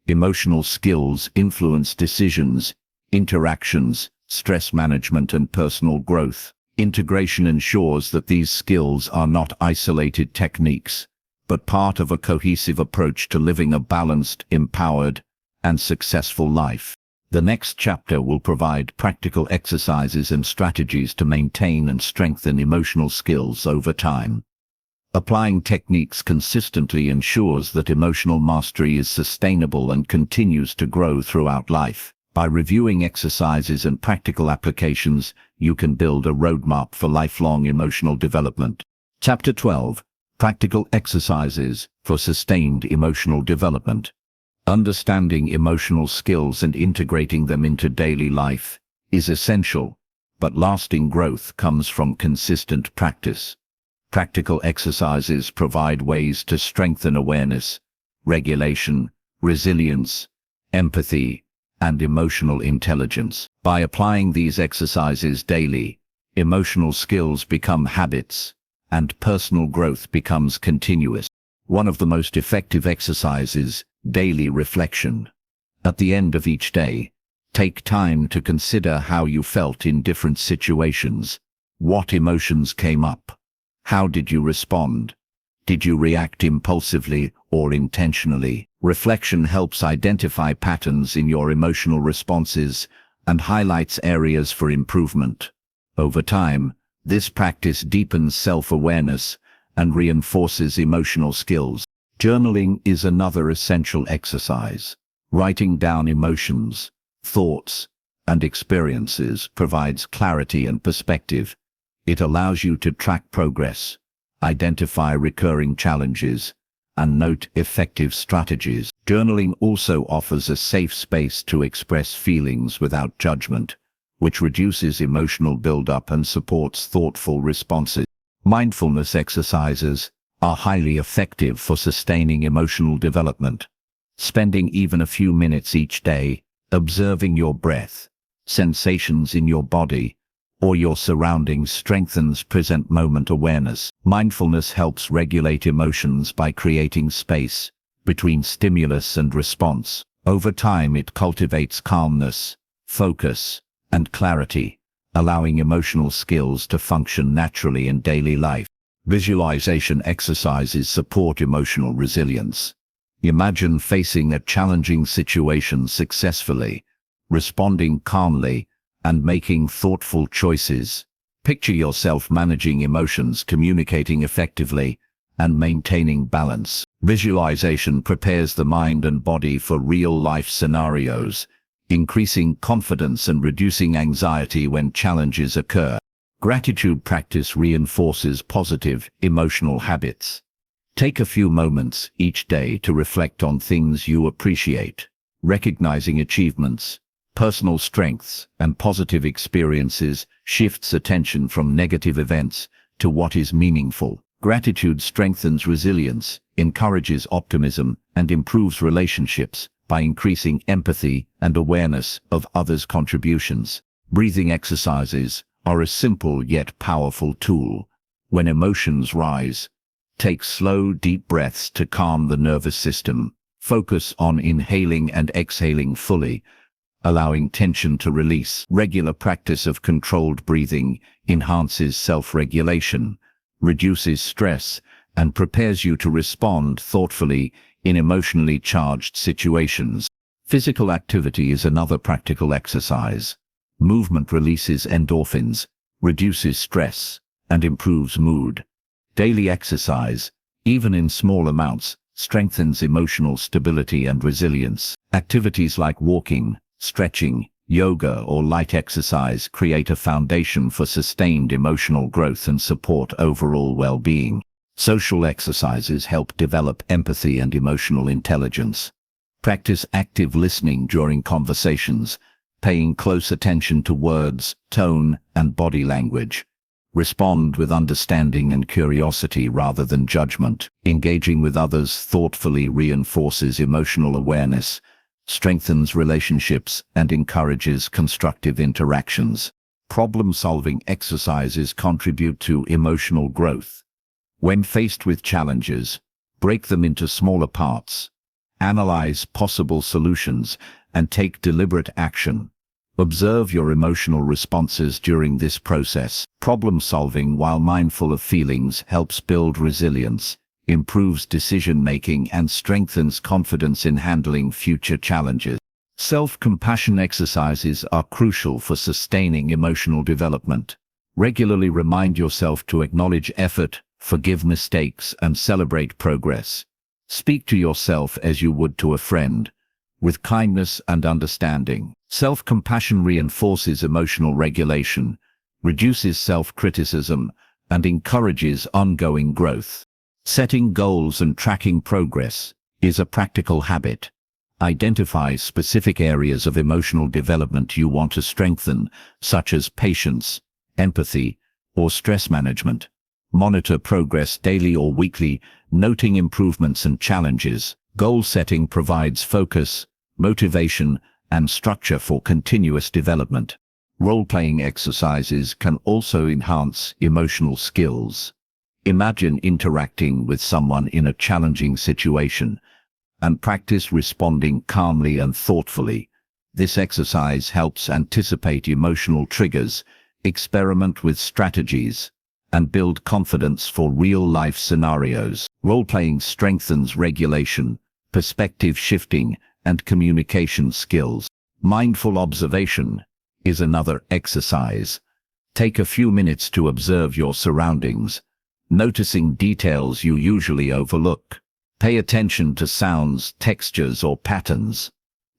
Emotional skills influence decisions, interactions, stress management, and personal growth. Integration ensures that these skills are not isolated techniques, but part of a cohesive approach to living a balanced, empowered, and successful life. The next chapter will provide practical exercises and strategies to maintain and strengthen emotional skills over time. Applying techniques consistently ensures that emotional mastery is sustainable and continues to grow throughout life. By reviewing exercises and practical applications, you can build a roadmap for lifelong emotional development. Chapter 12. Practical exercises for sustained emotional development. Understanding emotional skills and integrating them into daily life is essential, but lasting growth comes from consistent practice. Practical exercises provide ways to strengthen awareness, regulation, resilience, empathy, and emotional intelligence. By applying these exercises daily, emotional skills become habits, and personal growth becomes continuous. One of the most effective exercises, daily reflection. At the end of each day, take time to consider how you felt in different situations. What emotions came up? How did you respond? Did you react impulsively or intentionally? Reflection helps identify patterns in your emotional responses and highlights areas for improvement. Over time, this practice deepens self-awareness and reinforces emotional skills. Journaling is another essential exercise. Writing down emotions, thoughts, and experiences provides clarity and perspective. It allows you to track progress, identify recurring challenges, and note effective strategies. Journaling also offers a safe space to express feelings without judgment, which reduces emotional buildup and supports thoughtful responses. Mindfulness exercises are highly effective for sustaining emotional development. Spending even a few minutes each day observing your breath, sensations in your body, or your surroundings strengthens present moment awareness. Mindfulness helps regulate emotions by creating space between stimulus and response. Over time, it cultivates calmness, focus, and clarity, allowing emotional skills to function naturally in daily life. Visualization exercises support emotional resilience. Imagine facing a challenging situation successfully, responding calmly, and making thoughtful choices. Picture yourself managing emotions, communicating effectively, and maintaining balance. Visualization prepares the mind and body for real-life scenarios, increasing confidence and reducing anxiety when challenges occur. Gratitude practice reinforces positive emotional habits. Take a few moments each day to reflect on things you appreciate. Recognizing achievements, personal strengths, and positive experiences shifts attention from negative events to what is meaningful. Gratitude strengthens resilience, encourages optimism, and improves relationships by increasing empathy and awareness of others' contributions. Breathing exercises are a simple yet powerful tool. When emotions rise, take slow, deep breaths to calm the nervous system. Focus on inhaling and exhaling fully, allowing tension to release. Regular practice of controlled breathing enhances self-regulation, reduces stress, and prepares you to respond thoughtfully in emotionally charged situations. Physical activity is another practical exercise. Movement releases endorphins, reduces stress, and improves mood. Daily exercise, even in small amounts, strengthens emotional stability and resilience. Activities like walking, stretching, yoga, or light exercise create a foundation for sustained emotional growth and support overall well-being. Social exercises help develop empathy and emotional intelligence. Practice active listening during conversations, paying close attention to words, tone, and body language. Respond with understanding and curiosity rather than judgment. Engaging with others thoughtfully reinforces emotional awareness, strengthens relationships, and encourages constructive interactions. Problem-solving exercises contribute to emotional growth. When faced with challenges, break them into smaller parts. Analyze possible solutions and take deliberate action. Observe your emotional responses during this process. Problem-solving while mindful of feelings helps build resilience, improves decision-making, and strengthens confidence in handling future challenges. Self-compassion exercises are crucial for sustaining emotional development. Regularly remind yourself to acknowledge effort, forgive mistakes, and celebrate progress. Speak to yourself as you would to a friend, with kindness and understanding. Self-compassion reinforces emotional regulation, reduces self-criticism, and encourages ongoing growth. Setting goals and tracking progress is a practical habit. Identify specific areas of emotional development you want to strengthen, such as patience, empathy, or stress management. Monitor progress daily or weekly, noting improvements and challenges. Goal setting provides focus, motivation, and structure for continuous development. Role-playing exercises can also enhance emotional skills. Imagine interacting with someone in a challenging situation, and practice responding calmly and thoughtfully. This exercise helps anticipate emotional triggers, experiment with strategies, and build confidence for real-life scenarios. Role-playing strengthens regulation, perspective shifting, and communication skills. Mindful observation is another exercise. Take a few minutes to observe your surroundings, noticing details you usually overlook. Pay attention to sounds, textures, or patterns.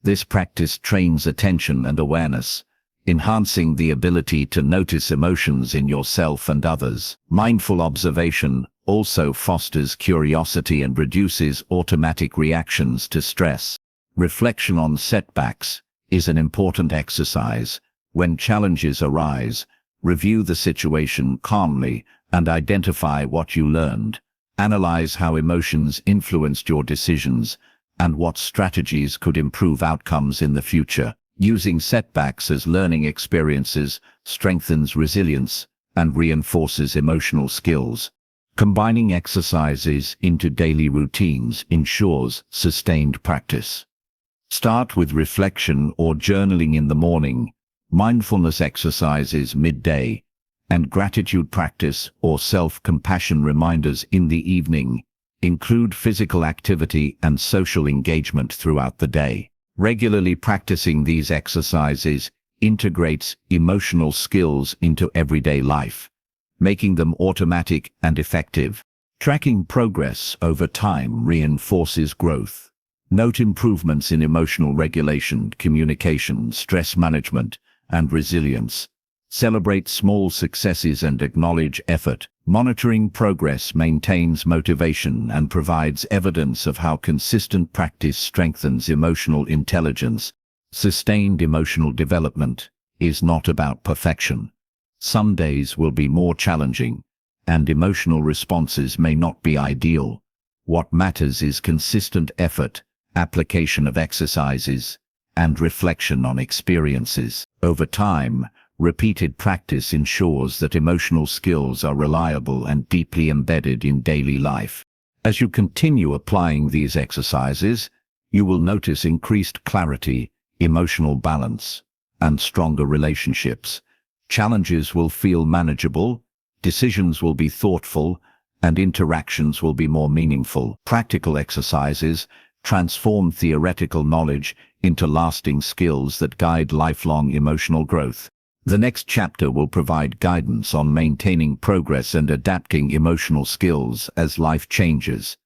This practice trains attention and awareness, enhancing the ability to notice emotions in yourself and others. Mindful observation also fosters curiosity and reduces automatic reactions to stress. Reflection on setbacks is an important exercise. When challenges arise, review the situation calmly and identify what you learned. Analyze how emotions influenced your decisions and what strategies could improve outcomes in the future. Using setbacks as learning experiences strengthens resilience and reinforces emotional skills. Combining exercises into daily routines ensures sustained practice. Start with reflection or journaling in the morning, mindfulness exercises midday, and gratitude practice or self-compassion reminders in the evening. Include physical activity and social engagement throughout the day. Regularly practicing these exercises integrates emotional skills into everyday life, making them automatic and effective. Tracking progress over time reinforces growth. Note improvements in emotional regulation, communication, stress management, and resilience. Celebrate small successes and acknowledge effort. Monitoring progress maintains motivation and provides evidence of how consistent practice strengthens emotional intelligence. Sustained emotional development is not about perfection. Some days will be more challenging, and emotional responses may not be ideal. What matters is consistent effort, application of exercises, and reflection on experiences. Over time, repeated practice ensures that emotional skills are reliable and deeply embedded in daily life. As you continue applying these exercises, you will notice increased clarity, emotional balance, and stronger relationships. Challenges will feel manageable, decisions will be thoughtful, and interactions will be more meaningful. Practical exercises transform theoretical knowledge into lasting skills that guide lifelong emotional growth. The next chapter will provide guidance on maintaining progress and adapting emotional skills as life changes.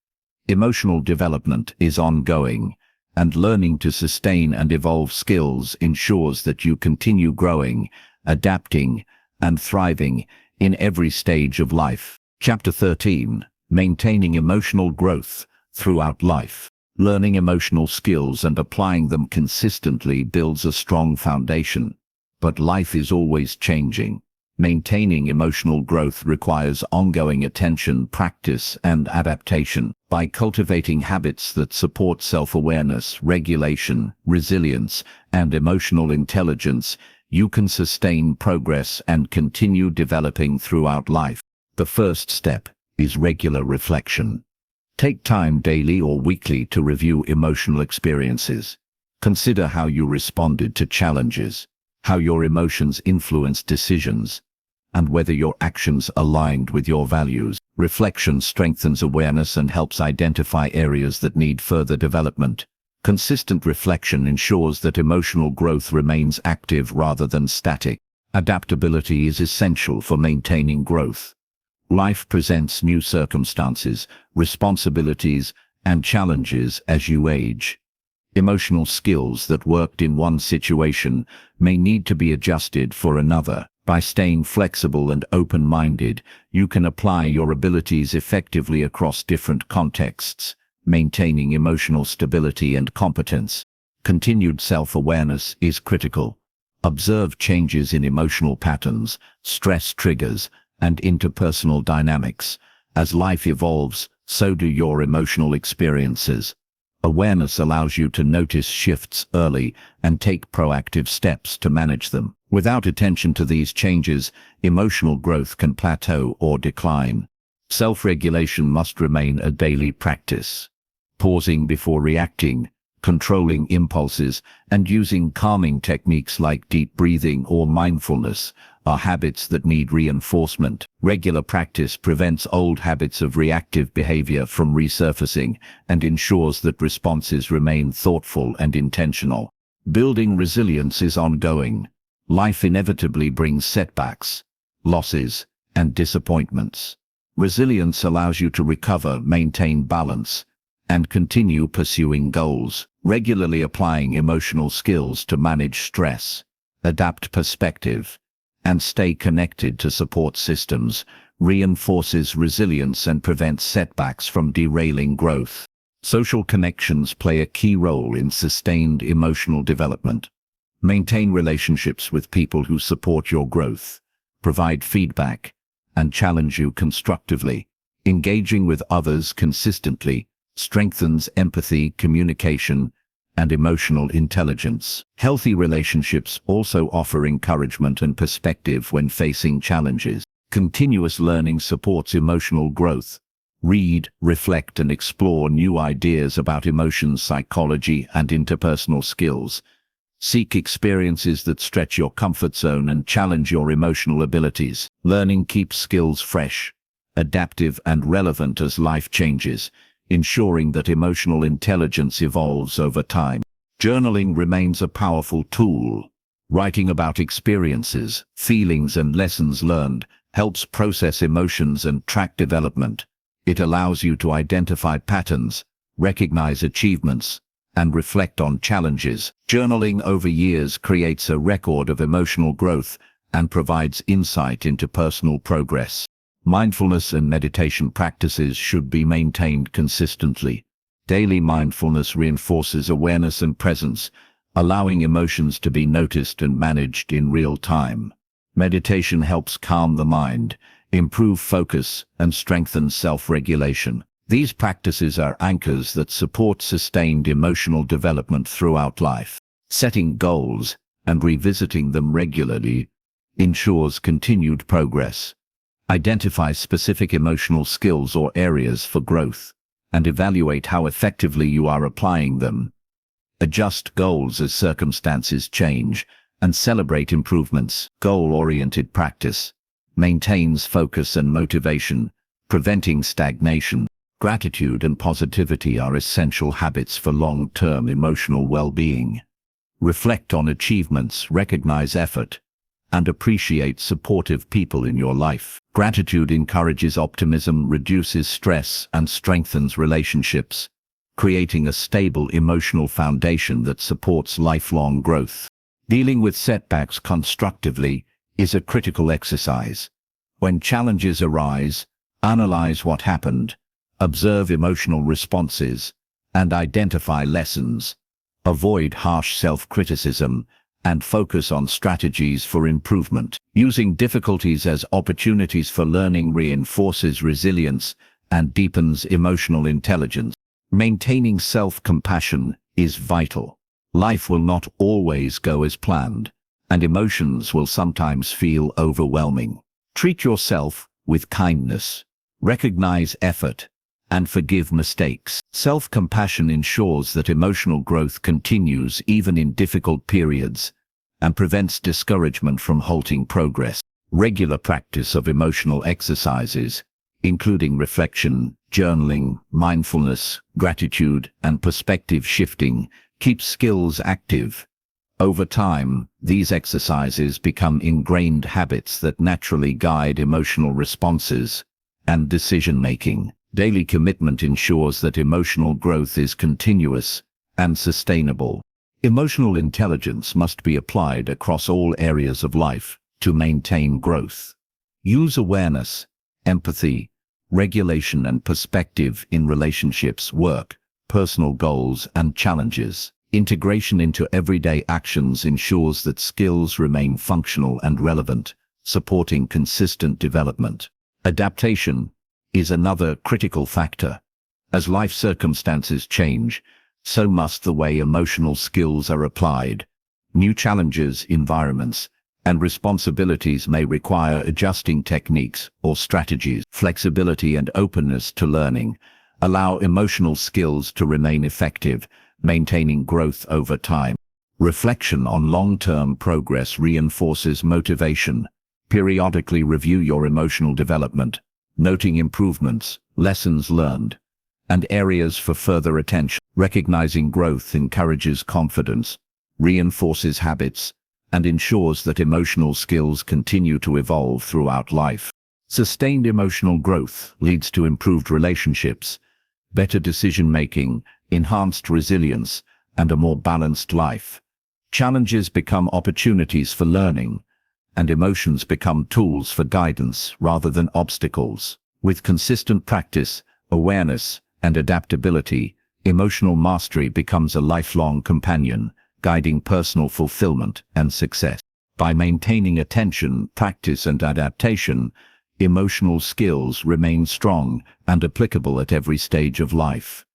Emotional development is ongoing, and learning to sustain and evolve skills ensures that you continue growing, adapting, and thriving in every stage of life. Chapter 13. Maintaining emotional growth throughout life. Learning emotional skills and applying them consistently builds a strong foundation. But life is always changing. Maintaining emotional growth requires ongoing attention, practice, and adaptation. By cultivating habits that support self-awareness, regulation, resilience, and emotional intelligence, you can sustain progress and continue developing throughout life. The first step is regular reflection. Take time daily or weekly to review emotional experiences. Consider how you responded to challenges, how your emotions influenced decisions, and whether your actions aligned with your values. Reflection strengthens awareness and helps identify areas that need further development. Consistent reflection ensures that emotional growth remains active rather than static. Adaptability is essential for maintaining growth. Life presents new circumstances, responsibilities, and challenges as you age. Emotional skills that worked in one situation may need to be adjusted for another. By staying flexible and open-minded, you can apply your abilities effectively across different contexts, maintaining emotional stability and competence. Continued self-awareness is critical. Observe changes in emotional patterns, stress triggers, and interpersonal dynamics. As life evolves, so do your emotional experiences. Awareness allows you to notice shifts early and take proactive steps to manage them. Without attention to these changes, emotional growth can plateau or decline. Self-regulation must remain a daily practice. Pausing before reacting, controlling impulses, and using calming techniques like deep breathing or mindfulness are habits that need reinforcement. Regular practice prevents old habits of reactive behavior from resurfacing and ensures that responses remain thoughtful and intentional. Building resilience is ongoing. Life inevitably brings setbacks, losses, and disappointments. Resilience allows you to recover, maintain balance, and continue pursuing goals. Regularly applying emotional skills to manage stress, adapt perspective, and stay connected to support systems reinforces resilience and prevents setbacks from derailing growth. Social connections play a key role in sustained emotional development. Maintain relationships with people who support your growth, provide feedback, and challenge you constructively. Engaging with others consistently strengthens empathy, communication, and emotional intelligence. Healthy relationships also offer encouragement and perspective when facing challenges. Continuous learning supports emotional growth. Read, reflect, and explore new ideas about emotions, psychology, and interpersonal skills. Seek experiences that stretch your comfort zone and challenge your emotional abilities. Learning keeps skills fresh, adaptive, and relevant as life changes, ensuring that emotional intelligence evolves over time. Journaling remains a powerful tool. Writing about experiences, feelings, and lessons learned helps process emotions and track development. It allows you to identify patterns, recognize achievements, and reflect on challenges. Journaling over years creates a record of emotional growth and provides insight into personal progress. Mindfulness and meditation practices should be maintained consistently. Daily mindfulness reinforces awareness and presence, allowing emotions to be noticed and managed in real time. Meditation helps calm the mind, improve focus, and strengthen self-regulation. These practices are anchors that support sustained emotional development throughout life. Setting goals and revisiting them regularly ensures continued progress. Identify specific emotional skills or areas for growth, and evaluate how effectively you are applying them. Adjust goals as circumstances change, and celebrate improvements. Goal-oriented practice maintains focus and motivation, preventing stagnation. Gratitude and positivity are essential habits for long-term emotional well-being. Reflect on achievements, recognize effort, and appreciate supportive people in your life. Gratitude encourages optimism, reduces stress, and strengthens relationships, creating a stable emotional foundation that supports lifelong growth. Dealing with setbacks constructively is a critical exercise. When challenges arise, analyze what happened, Observe emotional responses and identify lessons. Avoid harsh self-criticism and focus on strategies for improvement. Using difficulties as opportunities for learning reinforces resilience and deepens emotional intelligence. Maintaining self-compassion is vital. Life will not always go as planned, and emotions will sometimes feel overwhelming. Treat yourself with kindness. Recognize effort and forgive mistakes. Self-compassion ensures that emotional growth continues even in difficult periods and prevents discouragement from halting progress. Regular practice of emotional exercises, including reflection, journaling, mindfulness, gratitude, and perspective shifting, keeps skills active. Over time, these exercises become ingrained habits that naturally guide emotional responses and decision-making. Daily commitment ensures that emotional growth is continuous and sustainable. Emotional intelligence must be applied across all areas of life to maintain growth. Use awareness, empathy, regulation, and perspective in relationships, work, personal goals, and challenges. Integration into everyday actions ensures that skills remain functional and relevant, supporting consistent development. Adaptation is another critical factor. As life circumstances change, so must the way emotional skills are applied. New challenges, environments, and responsibilities may require adjusting techniques or strategies. Flexibility and openness to learning allow emotional skills to remain effective, maintaining growth over time. Reflection on long-term progress reinforces motivation. Periodically review your emotional development, noting improvements, lessons learned, and areas for further attention. Recognizing growth encourages confidence, reinforces habits, and ensures that emotional skills continue to evolve throughout life. Sustained emotional growth leads to improved relationships, better decision-making, enhanced resilience, and a more balanced life. Challenges become opportunities for learning, and emotions become tools for guidance rather than obstacles. With consistent practice, awareness, and adaptability, emotional mastery becomes a lifelong companion, guiding personal fulfillment and success. By maintaining attention, practice, and adaptation, emotional skills remain strong and applicable at every stage of life.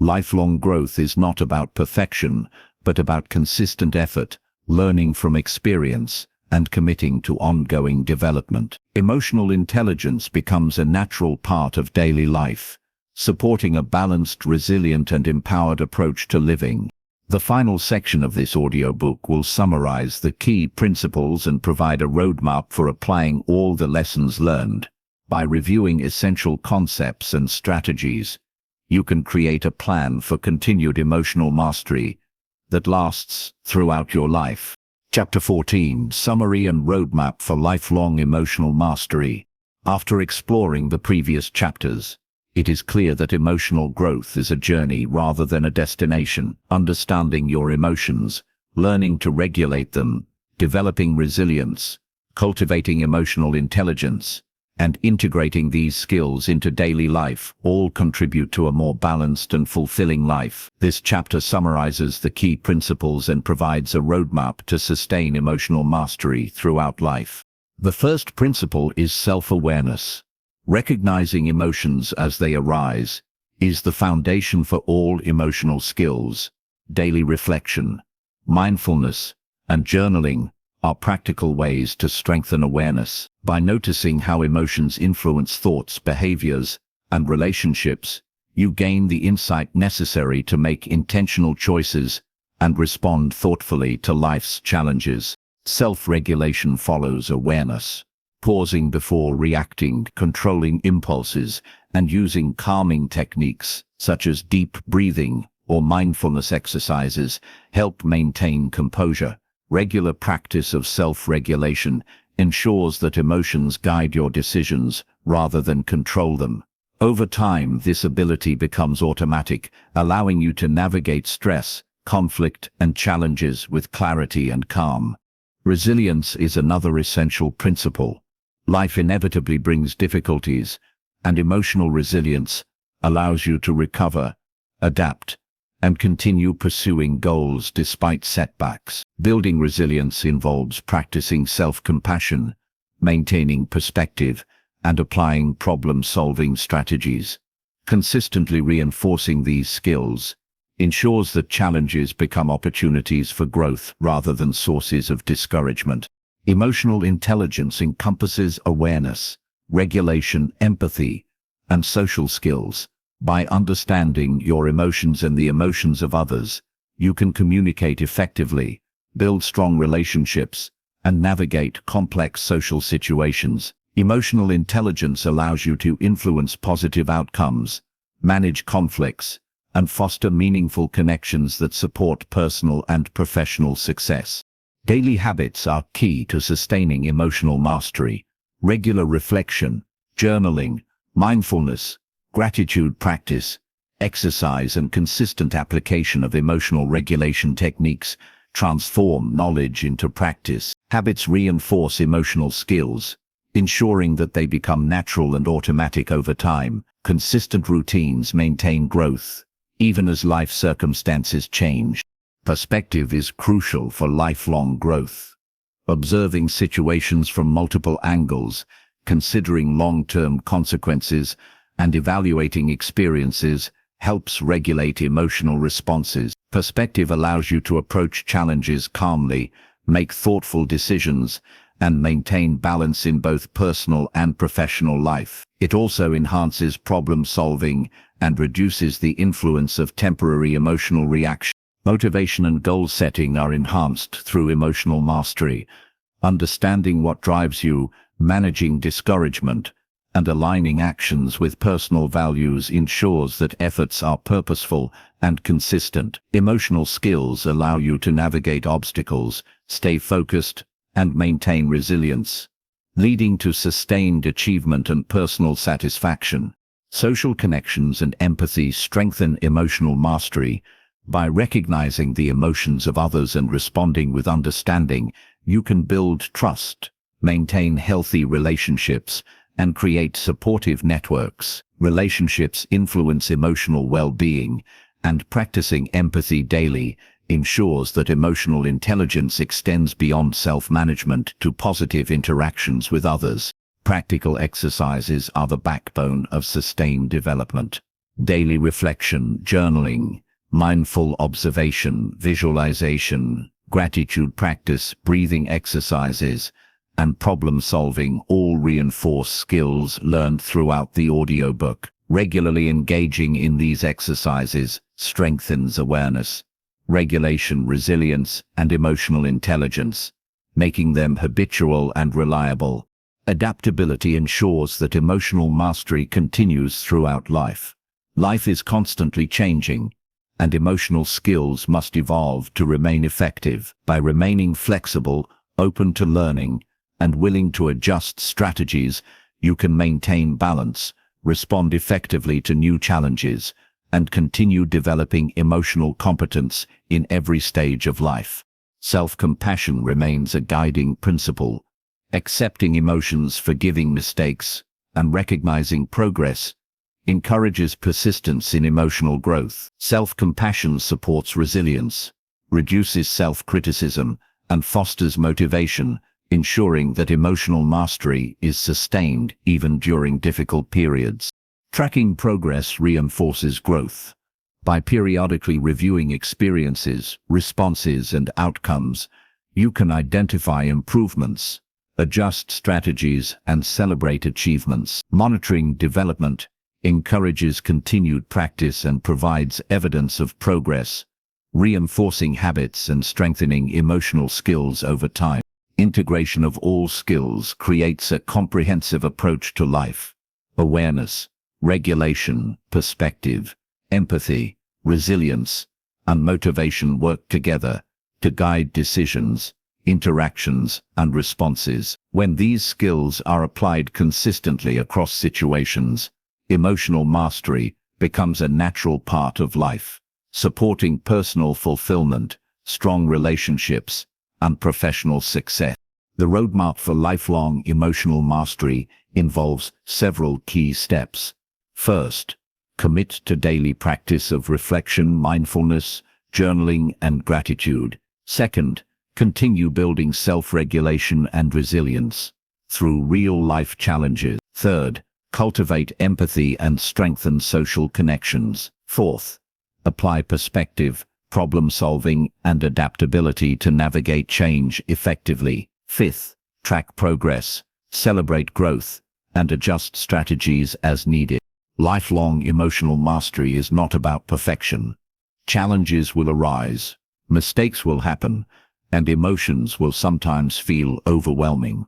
Lifelong growth is not about perfection, but about consistent effort, learning from experience, and committing to ongoing development. Emotional intelligence becomes a natural part of daily life, supporting a balanced, resilient, and empowered approach to living. The final section of this audiobook will summarize the key principles and provide a roadmap for applying all the lessons learned. By reviewing essential concepts and strategies, you can create a plan for continued emotional mastery that lasts throughout your life. Chapter 14: Summary and Roadmap for Lifelong Emotional Mastery. After exploring the previous chapters, it is clear that emotional growth is a journey rather than a destination. Understanding your emotions, learning to regulate them, developing resilience, cultivating emotional intelligence, and integrating these skills into daily life all contribute to a more balanced and fulfilling life. This chapter summarizes the key principles and provides a roadmap to sustain emotional mastery throughout life. The first principle is self-awareness. Recognizing emotions as they arise is the foundation for all emotional skills. Daily reflection, mindfulness, and journaling are practical ways to strengthen awareness. By noticing how emotions influence thoughts, behaviors, and relationships, you gain the insight necessary to make intentional choices and respond thoughtfully to life's challenges. Self-regulation follows awareness. Pausing before reacting, controlling impulses, and using calming techniques such as deep breathing or mindfulness exercises help maintain composure. Regular practice of self-regulation ensures that emotions guide your decisions rather than control them. Over time, this ability becomes automatic, allowing you to navigate stress, conflict, and challenges with clarity and calm. Resilience is another essential principle. Life inevitably brings difficulties, and emotional resilience allows you to recover, adapt, and continue pursuing goals despite setbacks. Building resilience involves practicing self-compassion, maintaining perspective, and applying problem-solving strategies. Consistently reinforcing these skills ensures that challenges become opportunities for growth rather than sources of discouragement. Emotional intelligence encompasses awareness, regulation, empathy, and social skills. By understanding your emotions and the emotions of others, you can communicate effectively, build strong relationships, and navigate complex social situations. Emotional intelligence allows you to influence positive outcomes, manage conflicts, and foster meaningful connections that support personal and professional success. Daily habits are key to sustaining emotional mastery. Regular reflection, journaling, mindfulness, gratitude practice, exercise, and consistent application of emotional regulation techniques transform knowledge into practice. Habits reinforce emotional skills, ensuring that they become natural and automatic over time. Consistent routines maintain growth, even as life circumstances change. Perspective is crucial for lifelong growth. Observing situations from multiple angles, considering long-term consequences, and evaluating experiences helps regulate emotional responses. Perspective allows you to approach challenges calmly, make thoughtful decisions, and maintain balance in both personal and professional life. It also enhances problem-solving and reduces the influence of temporary emotional reaction. Motivation and goal setting are enhanced through emotional mastery. Understanding what drives you, managing discouragement, and aligning actions with personal values ensures that efforts are purposeful and consistent. Emotional skills allow you to navigate obstacles, stay focused, and maintain resilience, leading to sustained achievement and personal satisfaction. Social connections and empathy strengthen emotional mastery. By recognizing the emotions of others and responding with understanding, you can build trust, maintain healthy relationships, and create supportive networks. Relationships influence emotional well-being, and practicing empathy daily ensures that emotional intelligence extends beyond self-management to positive interactions with others. Practical exercises are the backbone of sustained development. Daily reflection, journaling, mindful observation, visualization, gratitude practice, breathing exercises, and problem-solving all reinforce skills learned throughout the audiobook. Regularly engaging in these exercises strengthens awareness, regulation, resilience, and emotional intelligence, making them habitual and reliable. Adaptability ensures that emotional mastery continues throughout life. Life is constantly changing, and emotional skills must evolve to remain effective. By remaining flexible, open to learning, and willing to adjust strategies, you can maintain balance, respond effectively to new challenges, and continue developing emotional competence in every stage of life. Self-compassion remains a guiding principle. Accepting emotions, forgiving mistakes, and recognizing progress encourages persistence in emotional growth. Self-compassion supports resilience, reduces self-criticism, and fosters motivation, ensuring that emotional mastery is sustained even during difficult periods. Tracking progress reinforces growth. By periodically reviewing experiences, responses, and outcomes, you can identify improvements, adjust strategies, and celebrate achievements. Monitoring development encourages continued practice and provides evidence of progress, reinforcing habits and strengthening emotional skills over time. Integration of all skills creates a comprehensive approach to life. Awareness, regulation, perspective, empathy, resilience, and motivation work together to guide decisions, interactions, and responses. When these skills are applied consistently across situations, emotional mastery becomes a natural part of life, supporting personal fulfillment, strong relationships, and professional success. The roadmap for lifelong emotional mastery involves several key steps. First, Commit to daily practice of reflection, mindfulness, journaling, and gratitude. Second, continue building self-regulation and resilience through real-life challenges. Third, cultivate empathy and strengthen social connections. Fourth, apply perspective, problem-solving, and adaptability to navigate change effectively. Fifth, track progress, celebrate growth, and adjust strategies as needed. Lifelong emotional mastery is not about perfection. Challenges will arise, mistakes will happen, and emotions will sometimes feel overwhelming.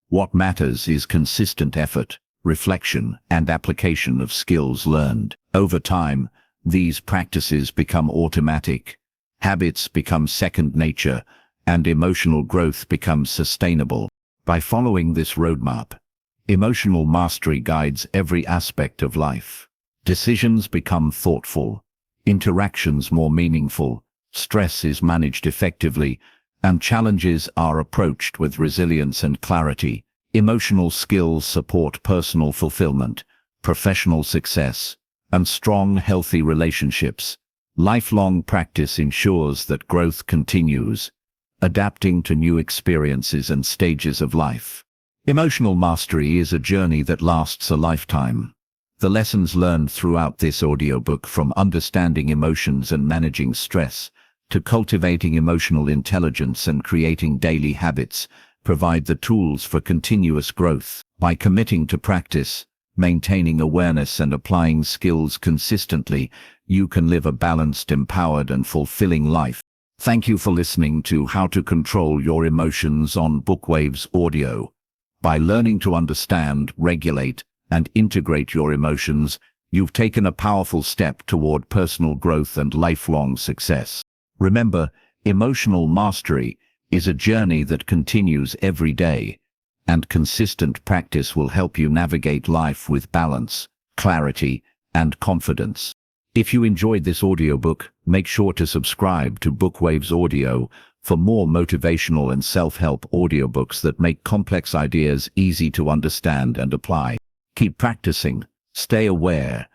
What matters is consistent effort, reflection, and application of skills learned. Over time, these practices become automatic, habits become second nature, and emotional growth becomes sustainable. By following this roadmap, emotional mastery guides every aspect of life. Decisions become thoughtful, interactions more meaningful, stress is managed effectively, and challenges are approached with resilience and clarity. Emotional skills support personal fulfillment, professional success, and strong, healthy relationships. Lifelong practice ensures that growth continues, adapting to new experiences and stages of life. Emotional mastery is a journey that lasts a lifetime. The lessons learned throughout this audiobook, from understanding emotions and managing stress to cultivating emotional intelligence and creating daily habits, provide the tools for continuous growth. By committing to practice, maintaining awareness, and applying skills consistently, you can live a balanced, empowered, and fulfilling life. Thank you for listening to How to Control Your Emotions on Bookwaves Audio. By learning to understand, regulate, and integrate your emotions, you've taken a powerful step toward personal growth and lifelong success. Remember, emotional mastery is a journey that continues every day, and consistent practice will help you navigate life with balance, clarity, and confidence. If you enjoyed this audiobook, make sure to subscribe to Bookwaves Audio for more motivational and self-help audiobooks that make complex ideas easy to understand and apply. Keep practicing, stay aware,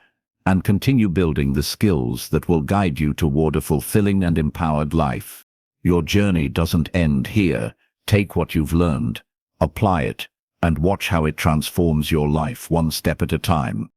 and continue building the skills that will guide you toward a fulfilling and empowered life. Your journey doesn't end here. Take what you've learned, apply it, and watch how it transforms your life one step at a time.